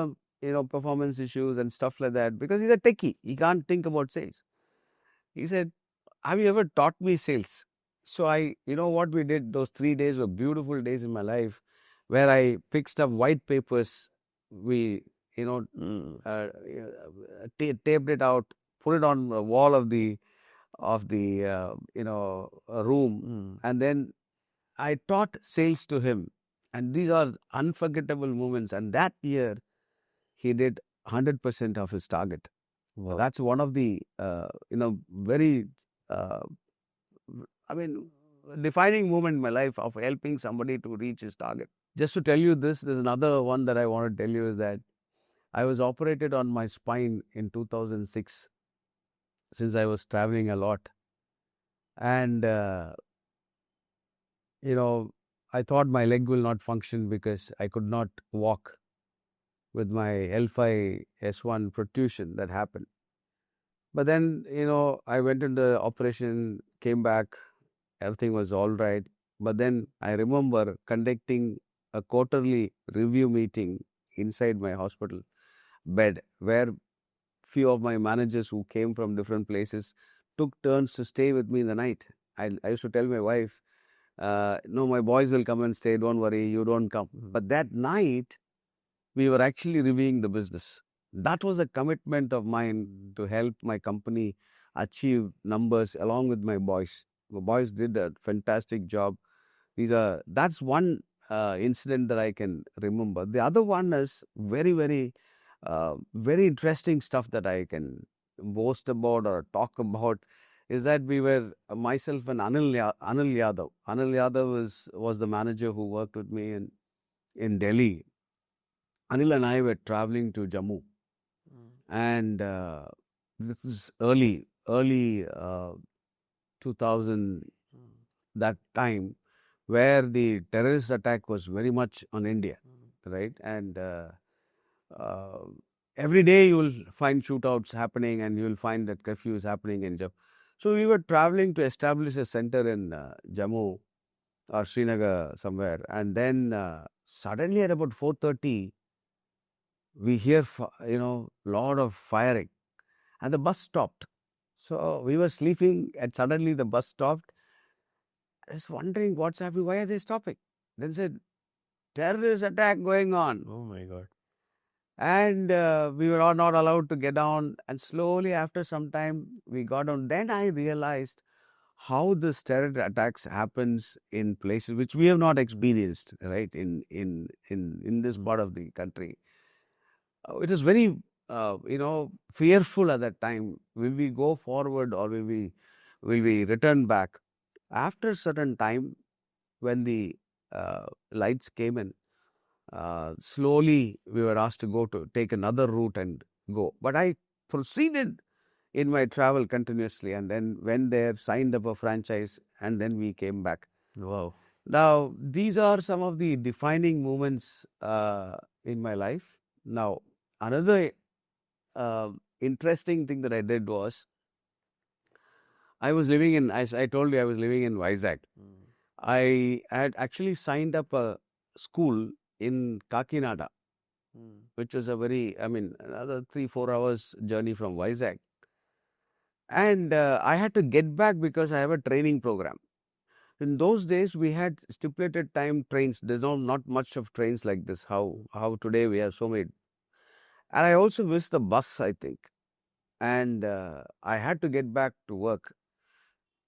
performance issues and stuff like that, because he's a techie. He can't think about sales. He said, "Have you ever taught me sales?" So what we did, those 3 days were beautiful days in my life, where I fixed up white papers. We, you know, Mm. taped it out, put it on the wall of the room, Mm. and then I taught sales to him. And these are unforgettable moments. And that year, he did 100% of his target. Wow. That's one of the very uh, I mean defining moment in my life of helping somebody to reach his target. Just to tell you this, there's another one that I want to tell you, is that I was operated on my spine in 2006, since I was traveling a lot. And I thought my leg will not function because I could not walk with my L5S1 protrusion that happened. But then, I went into the operation, came back, everything was all right. But then I remember conducting a quarterly review meeting inside my hospital bed, where few of my managers who came from different places took turns to stay with me in the night. I used to tell my wife, no, my boys will come and stay, don't worry, you don't come. But that night, we were actually reviewing the business. That was a commitment of mine to help my company achieve numbers along with my boys. The boys did a fantastic job. That's one incident that I can remember. The other one is very, very, very interesting stuff that I can boast about or talk about. Is that we were myself and Anil Yadav. Anil Yadav was the manager who worked with me in Delhi. Anil and I were traveling to Jammu, and this is early 2000, that time, where the terrorist attack was very much on India, right? And uh, every day you will find shootouts happening, and you will find that curfew is happening in Jammu. So we were traveling to establish a center in Jammu or Srinagar somewhere, and then suddenly at about 4:30, we hear lot of firing, and the bus stopped. So we were sleeping, and suddenly the bus stopped. I was wondering what's happening, why are they stopping? Then said, terrorist attack going on. Oh my God. And we were all not allowed to get down. And slowly, after some time, we got down. Then I realized how this terror attacks happens in places which we have not experienced, right? In this part of the country, it is very fearful at that time. Will we go forward, or will we return back? After a certain time, when the lights came in, slowly we were asked to take another route and go. But I proceeded in my travel continuously, and then went there, signed up a franchise, and then we came back. Wow. Now, these are some of the defining moments in my life. Now, another interesting thing that I did was, as I told you, I was living in Vizag. I had actually signed up a school in Kakinada, which was another 3-4 hours journey from Vizag. And I had to get back because I have a training program. In those days, we had stipulated time trains. There's not much of trains like this, how today we have so many. And I also missed the bus, I think. And I had to get back to work,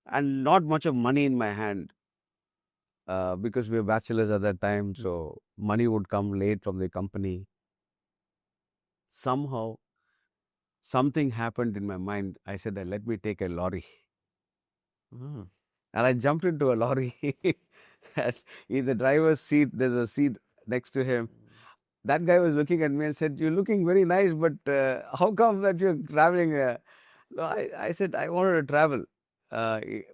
and not much of money in my hand, because we were bachelors at that time. So money would come late from the company. Somehow, something happened in my mind. I said, let me take a lorry. Mm. and I jumped into a lorry. And in the driver's seat, there's a seat next to him. That guy was looking at me and said, "You're looking very nice, but how come that you're traveling?" No, I said, "I wanted to travel."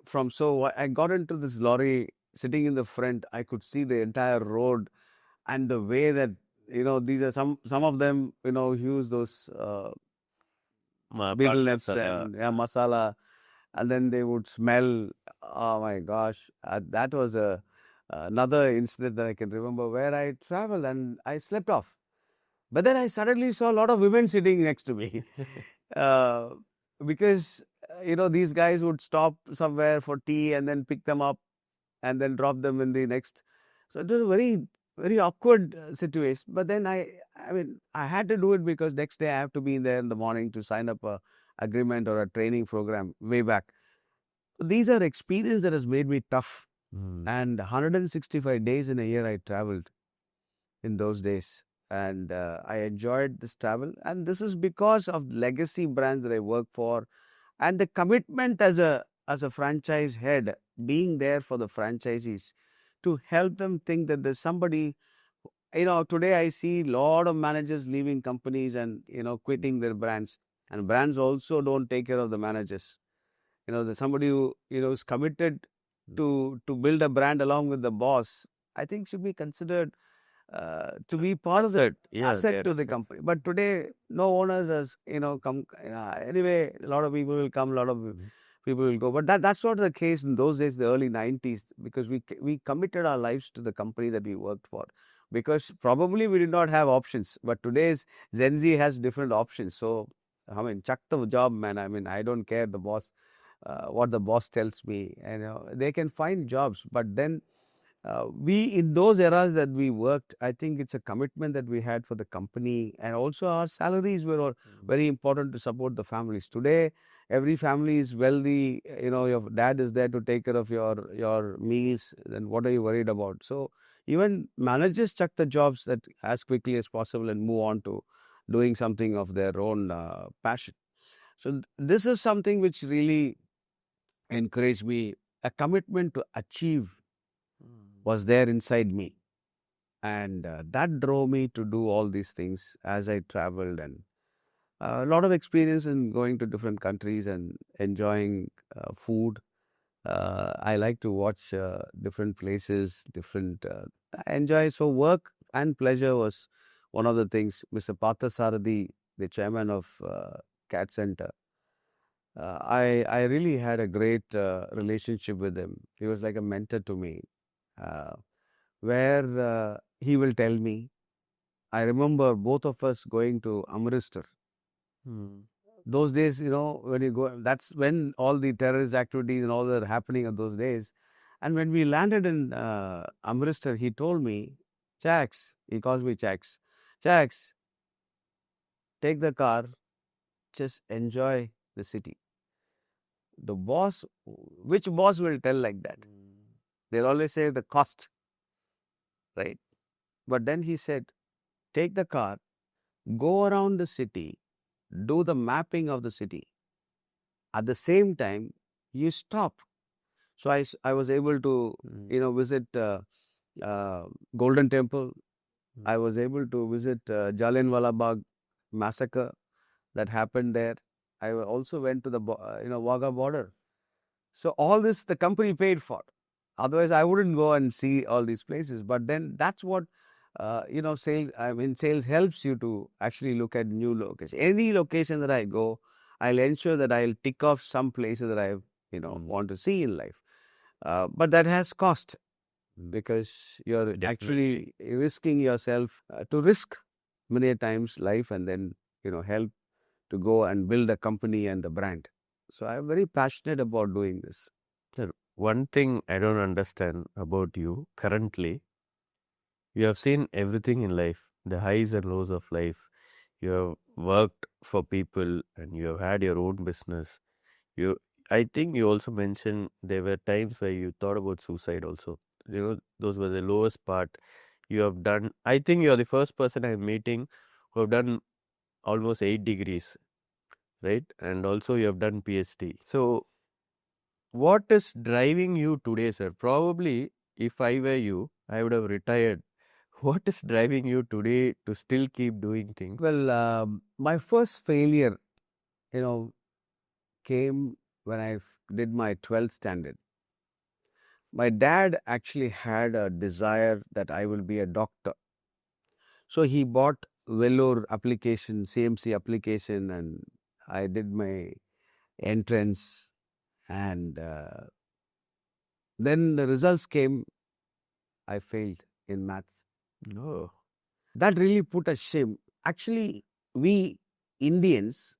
From so I got into this lorry, sitting in the front. I could see the entire road and the way that these are some of them use those betel Prawn nuts masala. and masala, and then they would smell. Oh my gosh, that was a another incident that I can remember where I traveled and I slept off. But then I suddenly saw a lot of women sitting next to me, uh, because these guys would stop somewhere for tea and then pick them up and then drop them in the next. So it was a very very awkward situation. But then I mean, I had to do it because next day I have to be there in the morning to sign up a agreement or a training program way back. So these are experience that has made me tough. Mm. And 165 days in a year I traveled in those days, and I enjoyed this travel. And this is because of legacy brands that I work for, and the commitment as a franchise head, being there for the franchisees to help them think that there's somebody. Today I see a lot of managers leaving companies and quitting their brands, and brands also don't take care of the managers. The somebody who is committed to build a brand along with the boss, I think should be considered to be part of the Asset. Yeah, they asset are to the asset. company. But today, no owners has come. Anyway, a lot of people will come, a lot of Mm. people will go. But that's not the case in those days, the early 90s, because we committed our lives to the company that we worked for. Because probably we did not have options, but today's Gen Z has different options. So I mean, chuck the job, man. I mean, I don't care the boss, what the boss tells me. And they can find jobs, but then we in those eras that we worked, I think it's a commitment that we had for the company, and also our salaries were all Mm. very important to support the families. Today, every family is wealthy. Your dad is there to take care of your meals. Then what are you worried about? So even managers chuck the jobs that as quickly as possible and move on to doing something of their own passion. So this is something which really encouraged me. A commitment to achieve Mm. was there inside me, and that drove me to do all these things as I traveled, and a lot of experience in going to different countries and enjoying food. I like to watch different places, different. I enjoy, so work and pleasure was one of the things. Mr. Parthasarathi, the chairman of Cat Center, I really had a great relationship with him. He was like a mentor to me, uh, where he will tell me. I remember both of us going to Amritsar. Mm. Those days, when you go, that's when all the terrorist activities and all that are happening in those days. And when we landed in Amritsar, he told me, "Chax," he calls me Chax, "Chax, take the car, just enjoy the city." The boss, which boss will tell like that? Mm. They'll always say the cost, right? But then he said, take the car, go around the city, do the mapping of the city. At the same time, you stop. So I was able to, Mm. visit uh, Golden Temple. Mm. I was able to visit Jallianwala Bagh massacre that happened there. I also went to the, Wagah border. So all this the company paid for. Otherwise, I wouldn't go and see all these places. But then that's what sales. I mean, sales helps you to actually look at new locations. Any location that I go, I'll ensure that I'll tick off some places that I Mm. want to see in life. But that has cost, because you're Definitely. actually risking yourself to risk many a times life, and then help to go and build a company and the brand. So I'm very passionate about doing this. Sir, one thing I don't understand about you currently, you have seen everything in life, the highs and lows of life. You have worked for people and you have had your own business. You, I think you also mentioned there were times where you thought about suicide also. Those were the lowest part you have done. I think you are the first person I'm meeting who have done almost 8 degrees, right? And also you have done PhD. So What is driving you today, sir? Probably, if I were you, I would have retired. What is driving you today to still keep doing things? Well, my first failure, you know, came when I did my 12th standard. My dad actually had a desire that I will be a doctor. So he bought Velour application, CMC application, and I did my entrance. And then the results came, I failed in maths. No. That really put a shame. Actually, we Indians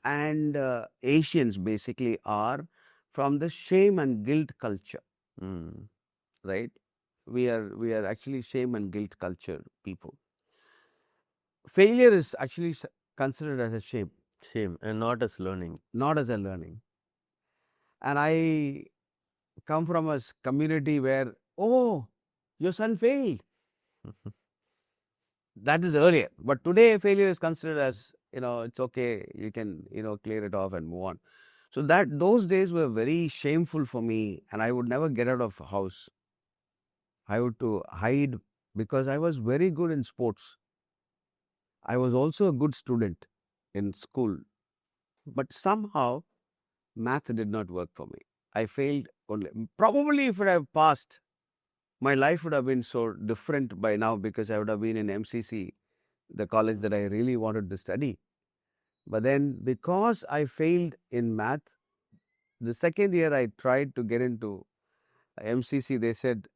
and Asians basically are from the shame and guilt culture, Mm. right? We are actually shame and guilt culture people. Failure is actually considered as a shame, Shame and not as learning. not as a learning. And I come from a community where, oh, your son failed. That is earlier. But today, failure is considered as, it's okay. You can, clear it off and move on. So that those days were very shameful for me, and I would never get out of house. I would to hide because I was very good in sports. I was also a good student in school, but somehow math did not work for me. I failed only. Probably if I have passed, my life would have been so different by now because I would have been in MCC, the college that I really wanted to study. But then because I failed in math, the second year I tried to get into MCC, they said,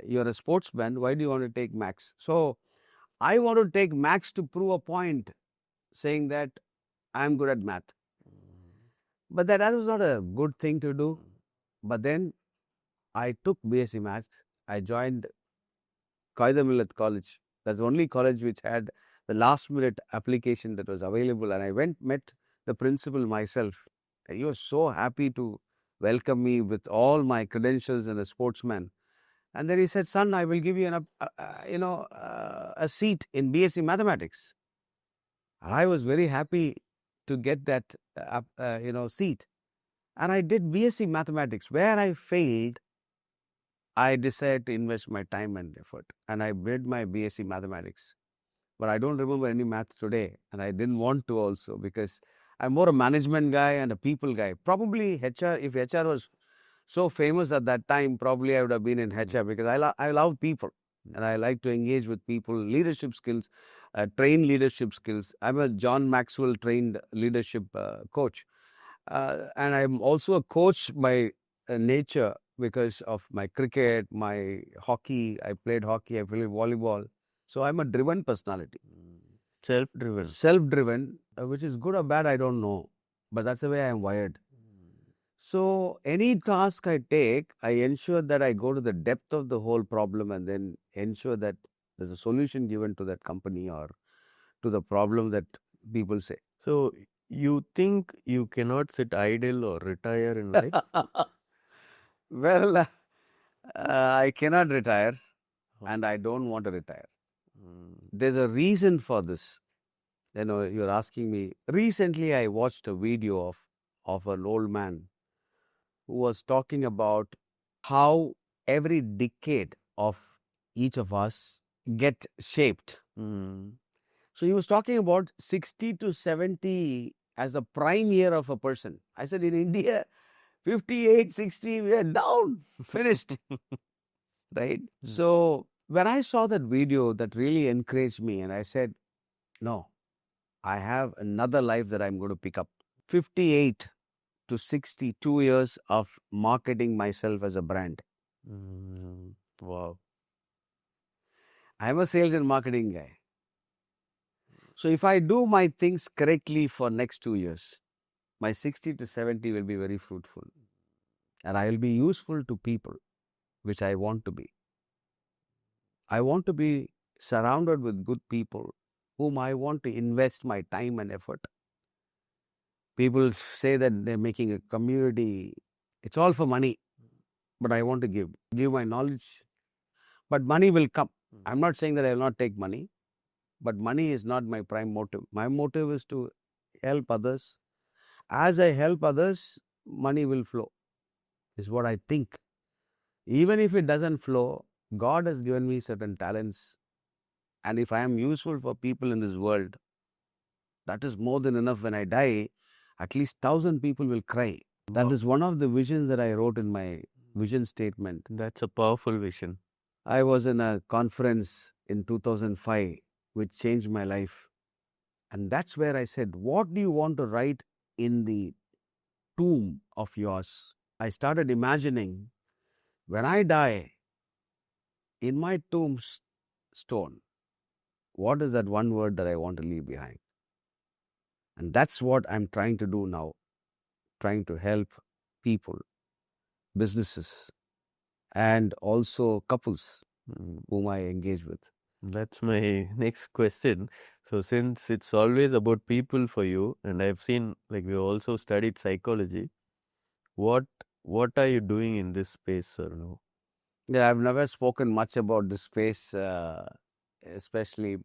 you're a sportsman, why do you want to take max? So I want to take max to prove a point, saying that I'm good at math. But that was not a good thing to do. But then I took BSc Maths. I joined Qaida Millat College. That's the only college which had the last minute application that was available. And I went, met the principal myself. And he was so happy to welcome me with all my credentials and a sportsman. And then he said, son, I will give you a seat in BSc Mathematics. And I was very happy to get that, seat. And I did BSc Mathematics. Where I failed, I decided to invest my time and effort. And I did my BSc Mathematics. But I don't remember any math today. And I didn't want to also because I'm more a management guy and a people guy. Probably HR, if HR was so famous at that time, probably I would have been in HR because I love people and I like to engage with people, leadership skills, train leadership skills. I'm a John Maxwell trained leadership coach. And I'm also a coach by nature because of my cricket, my hockey. I played hockey, I played volleyball. So I'm a driven personality. Self-driven. Self-driven, which is good or bad, I don't know. But that's the way I am wired. So any task I take, I ensure that I go to the depth of the whole problem and then ensure that there's a solution given to that company or to the problem that people say. So you think you cannot sit idle or retire in life? Well, I cannot retire and I don't want to retire. There's a reason for this. You're asking me. Recently, I watched a video of an old man who was talking about how every decade of each of us get shaped. So he was talking about 60 to 70 as the prime year of a person. I said in India, 58, 60, we are down, finished, right? So when I saw that video, that really encouraged me, and I said, no, I have another life that I'm going to pick up. 58 to 62 years of marketing myself as a brand. Wow. I'm a sales and marketing guy. So if I do my things correctly for next 2 years, my 60 to 70 will be very fruitful. And I will be useful to people, which I want to be. I want to be surrounded with good people whom I want to invest my time and effort. People say that they're making a community. It's all for money, but I want to give my knowledge. But money will come. I'm not saying that I will not take money, but money is not my prime motive. My motive is to help others. As I help others, money will flow. is what I think. Even if it doesn't flow, God has given me certain talents. And if I am useful for people in this world, that is more than enough. When I die, at least 1,000 people will cry. That Wow, is one of the visions that I wrote in my vision statement. that's a powerful vision. I was in a conference in 2005 which changed my life. And that's where I said, what do you want to write in the tomb of yours? I started imagining, when I die, in my tombstone, what is that one word that I want to leave behind? And that's what I'm trying to do now, trying to help people, businesses, and also couples Mm, whom I engage with. That's my next question. So, since it's always about people for you, and I've seen like we also studied psychology, what what are you doing in this space, sir? Now? Yeah, I've never spoken much about this space, especially.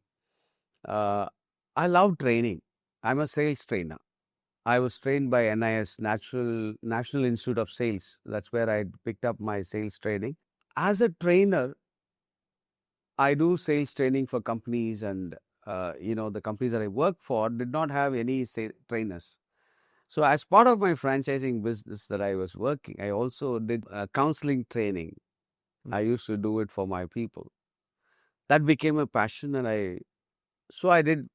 Uh, I love training. I'm a sales trainer. I was trained by NIS, National Institute of Sales. That's where I picked up my sales training. As a trainer, I do sales training for companies, and the companies that I work for did not have any trainers. So, as part of my franchising business that I was working, I also did counseling training. Mm, I used to do it for my people. That became a passion, and I did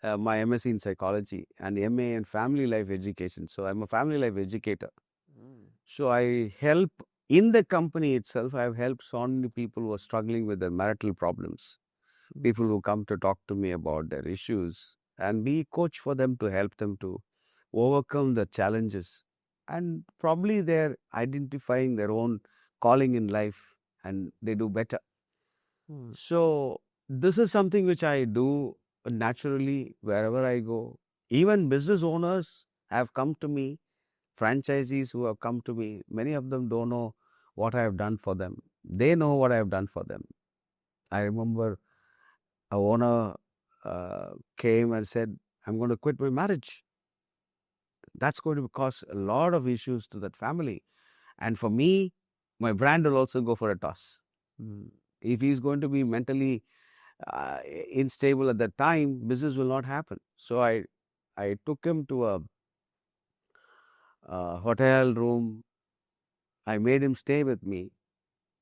my MSc in psychology and MA in family life education. So, I'm a family life educator. mm, So, I help in the company itself. I've helped so many people who are struggling with their marital problems, mm, people who come to talk to me about their issues, and be coach for them to help them to overcome the challenges. And probably they're identifying their own calling in life and they do better. mm, So, this is something which I do naturally wherever I go. Even business owners have come to me, franchisees who have come to me. Many of them don't know what I have done for them. They know what I have done for them. I remember a owner came and said, I'm going to quit my marriage. That's going to cause a lot of issues to that family. And for me, my brand will also go for a toss. mm, If he's going to be mentally uh, unstable at that time, business will not happen. So I took him to a hotel room. I made him stay with me,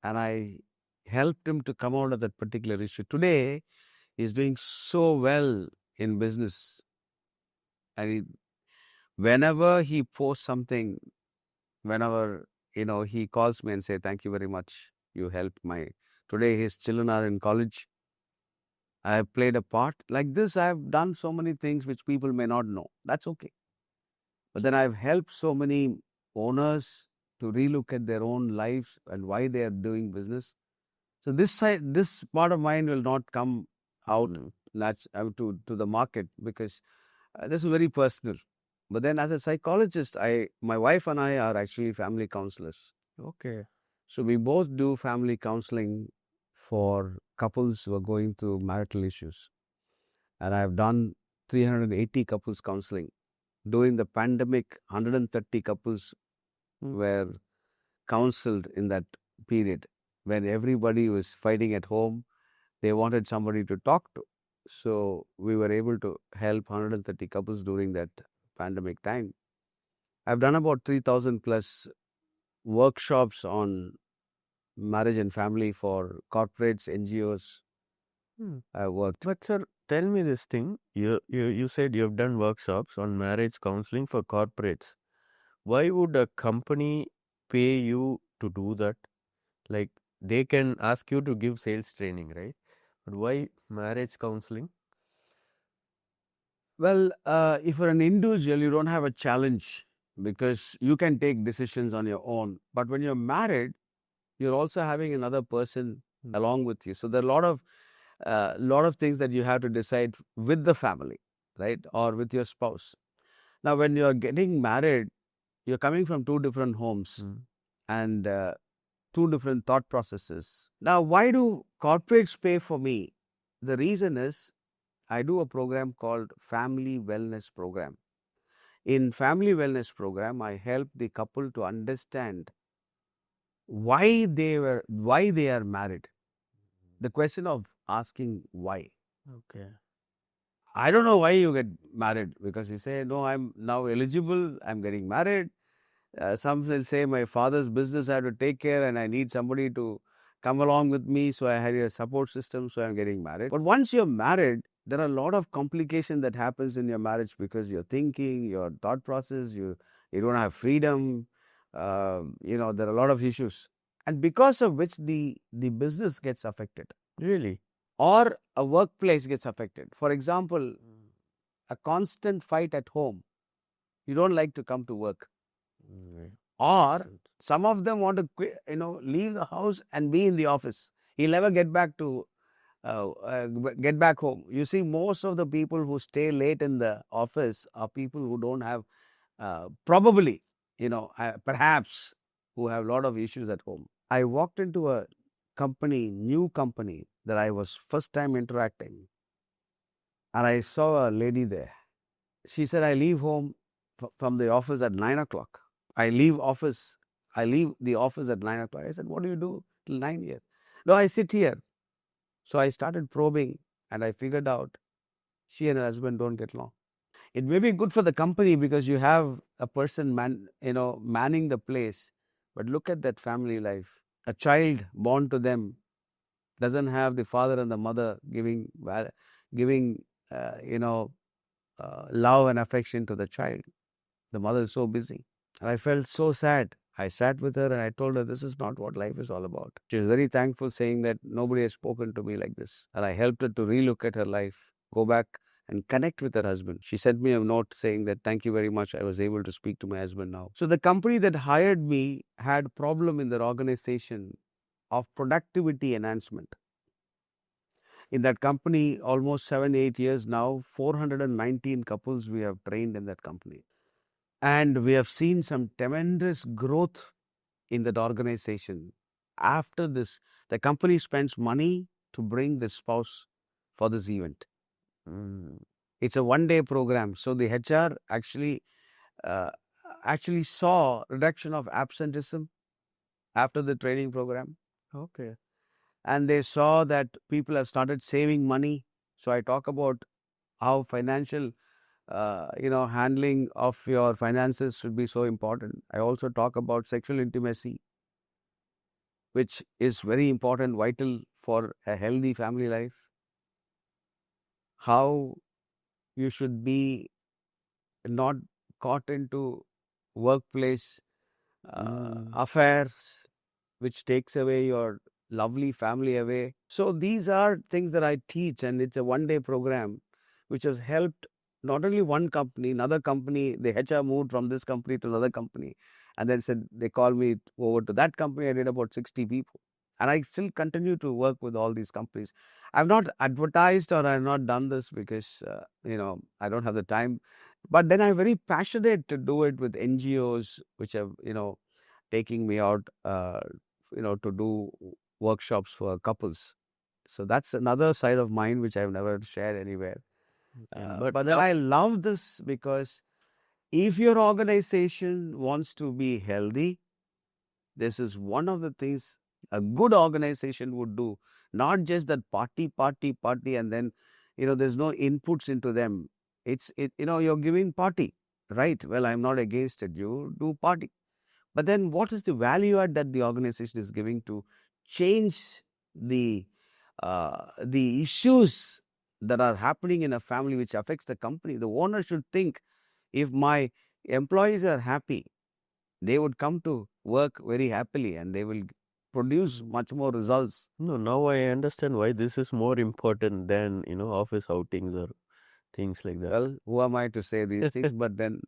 and I helped him to come out of that particular issue. Today, he's doing so well in business, and whenever he posts something, whenever he calls me and say, "Thank you very much. You helped my." Today, his children are in college. I have played a part like this. I have done so many things which people may not know. That's okay. But then I've helped so many owners to relook at their own lives and why they are doing business. So this part of mine will not come out mm. to the market because this is very personal. But then, as a psychologist, my wife and I are actually family counselors. Okay. So we both do family counseling for couples who are going through marital issues, and I've done 380 couples counseling. During the pandemic, 130 couples Mm, were counseled in that period when everybody was fighting at home. They wanted somebody to talk to. So we were able to help 130 couples during that pandemic time. I've done about 3,000 plus workshops on marriage and family for corporates, NGOs. mm. I worked. But sir, tell me this thing. You said you've done workshops on marriage counseling for corporates. Why would a company pay you to do that? Like they can ask you to give sales training, right? But why marriage counseling? Well, if you're an individual, you don't have a challenge because you can take decisions on your own. But when you're married, you're also having another person Mm, along with you. So there are a lot of things that you have to decide with the family, right, or with your spouse. Now, when you're getting married, you're coming from two different homes mm, and two different thought processes. Now, why do corporates pay for me? The reason is I do a program called Family Wellness Program. In Family Wellness Program, I help the couple to understand why they are married. The question of asking why. Okay. I don't know why you get married, because you say, no, I'm now eligible, I'm getting married. Some will say my father's business I have to take care and I need somebody to come along with me. So I had a support system. So I'm getting married. But once you're married, there are a lot of complication that happens in your marriage, because your thinking, your thought process, you don't have freedom. There are a lot of issues. And because of which the business gets affected, Really? or a workplace gets affected. For example, a constant fight at home. You don't like to come to work. Mm, Or excellent. some of them want to quit, leave the house and be in the office. He'll never get back to get back home. You see, most of the people who stay late in the office are people who don't have, probably, perhaps, who have a lot of issues at home. I walked into a new company that I was first time interacting, and I saw a lady there. She said, I leave home from the office at 9 o'clock. I leave office. I leave the office at 9 o'clock. I said, what do you do till 9 here? No, I sit here. So I started probing, and I figured out she and her husband don't get along. It may be good for the company because you have a person manning the place. But look at that family life. A child born to them doesn't have the father and the mother giving love and affection to the child. The mother is so busy. And I felt so sad. I sat with her and I told her, this is not what life is all about. She was very thankful, saying that nobody has spoken to me like this. And I helped her to relook at her life, go back and connect with her husband. She sent me a note saying that, thank you very much. I was able to speak to my husband now. So the company that hired me had problem in their organization of productivity enhancement. In that company, almost 7, 8 years now, 419 couples we have trained in that company. And we have seen some tremendous growth in that organization. After this, the company spends money to bring the spouse for this event. Mm. It's a 1 day program. So the HR uh, actually saw reduction of absenteeism after the training program. Okay. And they saw that people have started saving money. So I talk about how financial handling of your finances should be so important. I also talk about sexual intimacy, which is very important, vital for a healthy family life. How you should be not caught into workplace Mm. affairs, which takes away your lovely family away. So these are things that I teach, and it's a 1 day program which has helped not only one company, another company. The HR moved from this company to another company, and then said they called me over to that company. I did about 60 people, and I still continue to work with all these companies. I've not advertised or I've not done this because I don't have the time, but then I'm very passionate to do it with NGOs, which have taking me out to do workshops for couples. So that's another side of mine which I've never shared anywhere. Okay. But But then I love this because if your organization wants to be healthy, this is one of the things a good organization would do. Not just that party, party, party, and then there's no inputs into them. You're giving party, right? Well, I'm not against it. You do party, but then what is the value add that the organization is giving to change the issues that are happening in a family which affects the company? The owner should think, if my employees are happy, they would come to work very happily and they will produce much more results. no, now I understand why this is more important than, office outings or things like that. Well, who am I to say these things? But then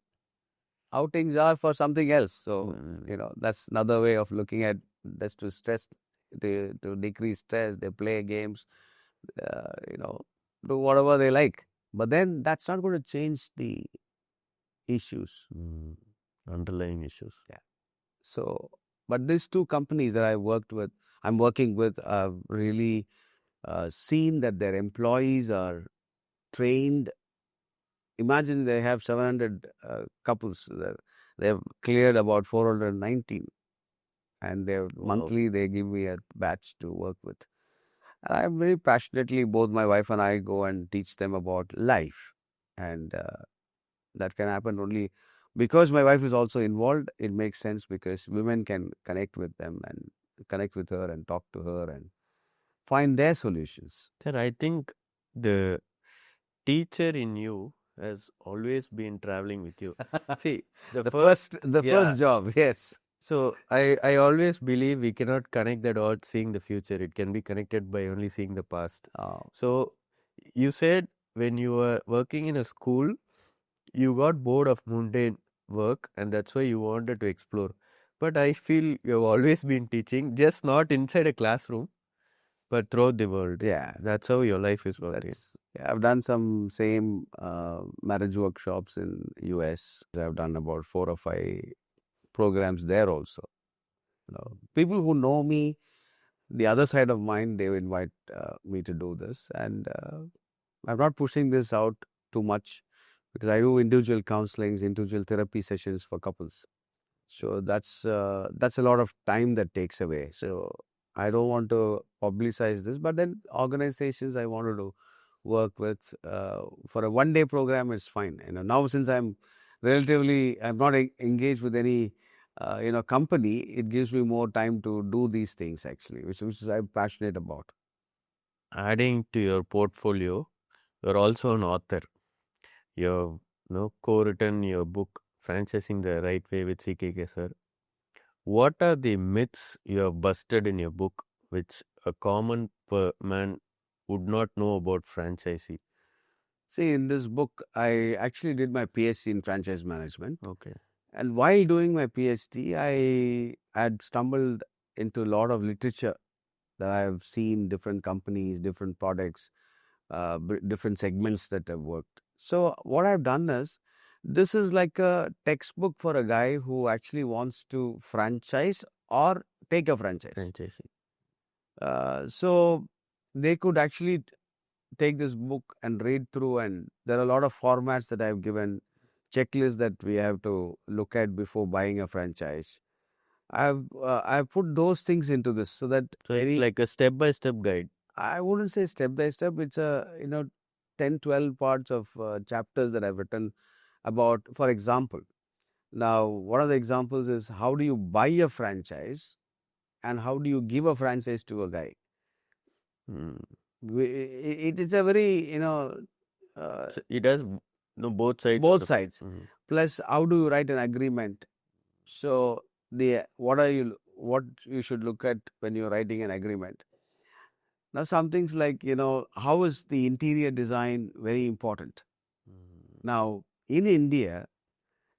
outings are for something else. So, Mm. that's another way of looking at this, to stress, to decrease stress. They play games, uh, you know, do whatever they like. But then that's not going to change the issues. Mm. Underlying issues. Yeah. So, but these two companies that I'm working with, have really seen that their employees are trained. Imagine they have 700 couples. They have cleared about 419. and they Wow. monthly they give me a batch to work with. And I very passionately, both my wife and I go and teach them about life, and that can happen only because my wife is also involved. It makes sense because women can connect with them and connect with her and talk to her and find their solutions. Sir, I think the teacher in you has always been traveling with you. See, the first, The yeah. first job, yes. So I always believe we cannot connect the dots seeing the future. It can be connected by only seeing the past. Oh, So you said when you were working in a school, you got bored of mundane work and that's why you wanted to explore. But I feel you've always been teaching, just not inside a classroom, but throughout the world. yeah. That's how your life is working. That's yeah, I've done some same marriage workshops in US. I've done about 4 or 5 programs there also. People who know me, the other side of mine, they invite me to do this, and I'm not pushing this out too much because I do individual counselings, individual therapy sessions for couples. So that's a lot of time that takes away. So I don't want to publicize this, but then organizations I wanted to work with for a 1 day program is fine. Now since I'm not engaged with any company, it gives me more time to do these things actually, which I'm passionate about. Adding to your portfolio, you're also an author. You've co-written your book, Franchising the Right Way with CKK sir. What are the myths you have busted in your book which a common man would not know about franchisee? See, in this book, I actually did my PhD in franchise management. Okay. And while doing my PhD, I had stumbled into a lot of literature that I've seen, different companies, different products, different segments that have worked. So, what I've done is this is like a textbook for a guy who actually wants to franchise or take a franchise. Franchising. So, they could actually take this book and read through, and there are a lot of formats that I've given, checklists that we have to look at before buying a franchise. I've put those things into this so that So it's like a step-by-step guide. I wouldn't say step by step. It's a 10-12 parts of chapters that I've written about. For example, now one of the examples is how do you buy a franchise and how do you give a franchise to a guy. Hmm. It is a very So it has both sides. both sides. Mhm. Plus, how do you write an agreement? So what you should look at when you're writing an agreement. Now, some things like how is the interior design very important. Now, in India,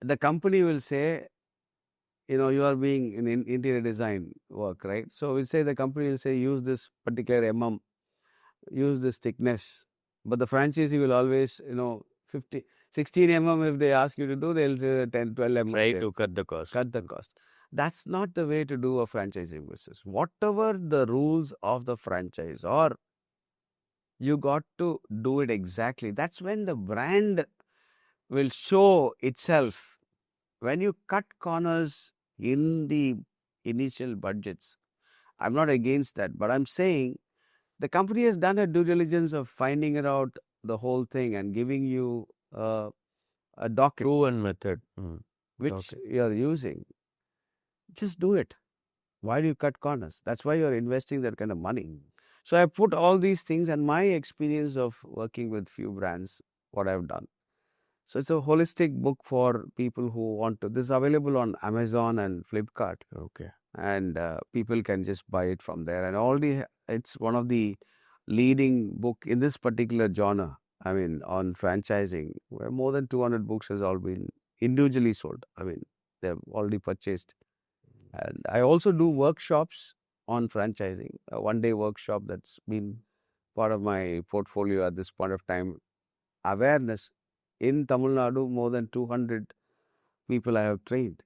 the company will say you are being in interior design work, right? So we say the company will say use this particular use this thickness, but the franchisee will always 50 16 if they ask you to do, they'll say 10 12 Try there. to cut the cost. Cut the cost. That's not the way to do a franchising business. Whatever the rules of the franchise, or you got to do it exactly. That's when the brand will show itself. When you cut corners in the initial budgets, I'm not against that, but I'm saying the company has done a due diligence of finding it out the whole thing and giving you a docket Proven method. which Okay. you're using. Just do it. Why do you cut corners? That's why you're investing that kind of money. So I put all these things and my experience of working with few brands, what I've done. So it's a holistic book for people who want to. This is available on Amazon and Flipkart, Okay. and people can just buy it from there. And it's one of the leading book in this particular genre. I mean, on franchising, where more than 200 books has all been individually sold. I mean, they've already purchased. And I also do workshops on franchising, a 1 day workshop that's been part of my portfolio at this point of time. Awareness in Tamil Nadu, more than 200 people I have trained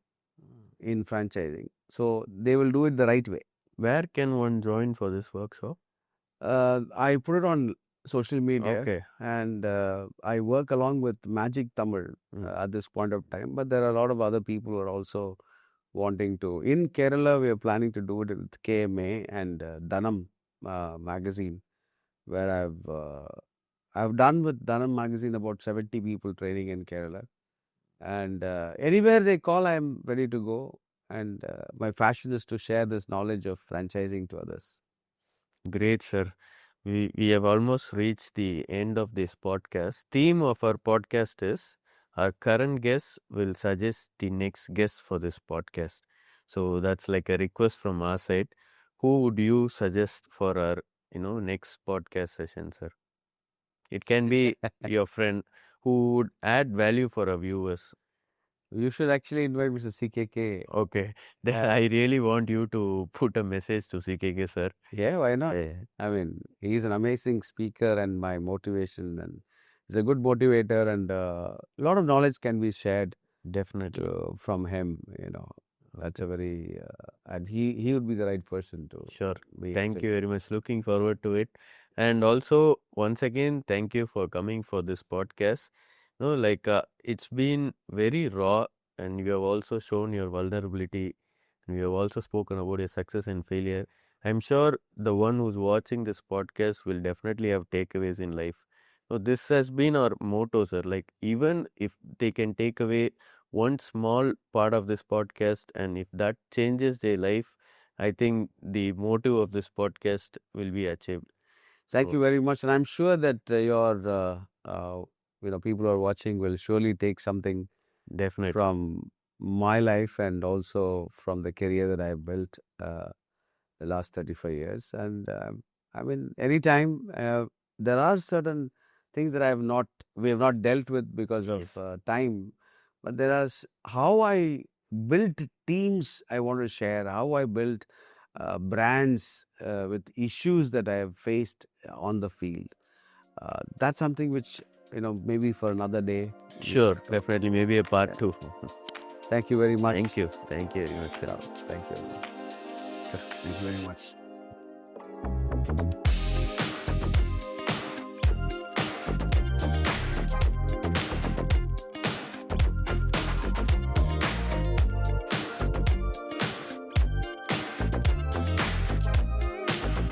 in franchising. So they will do it the right way. Where can one join for this workshop? I put it on social media, Okay. and I work along with Magic Tamil at this point of time. But there are a lot of other people who are also wanting to. In Kerala, we are planning to do it with KMA and Dhanam magazine, where I've done with Dhanam magazine about 70 people training in Kerala. And anywhere they call, I'm ready to go. And my passion is to share this knowledge of franchising to others. Great, sir. We have almost reached the end of this podcast. Theme of our podcast is our current guest will suggest the next guest for this podcast. So that's like a request from our side. Who would you suggest for our next podcast session, sir? It can be your friend who would add value for our viewers. You should actually invite Mr. CKK. Okay, then I really want you to put a message to CKK, sir. Yeah, why not? Yeah, I mean, he's an amazing speaker and my motivation, and he's a good motivator, and a lot of knowledge can be shared definitely. from him. That's a very and he would be the right person to Sure. be. Thank Actually. you very much. Looking forward to it. And also, once again, thank you for coming for this podcast. No, like it's been very raw, and you have also shown your vulnerability. You have also spoken about your success and failure. I'm sure the one who's watching this podcast will definitely have takeaways in life. So this has been our motto, sir. Like even if they can take away one small part of this podcast, and if that changes their life, I think the motive of this podcast will be achieved. Thank So you very much, and I'm sure that your people who are watching will surely take something definitely, from my life and also from the career that I've built the last 35 years. And I mean, anytime there are certain things that we have not dealt with because of yes, time, but there are how I built teams I want to share, how I built brands with issues that I have faced on the field. That's something which, maybe for another day we sure, can talk. definitely, maybe a part Yeah. two. Thank you very much. Thank you very much, sir. Thank you very much. Sure. Thank you very much.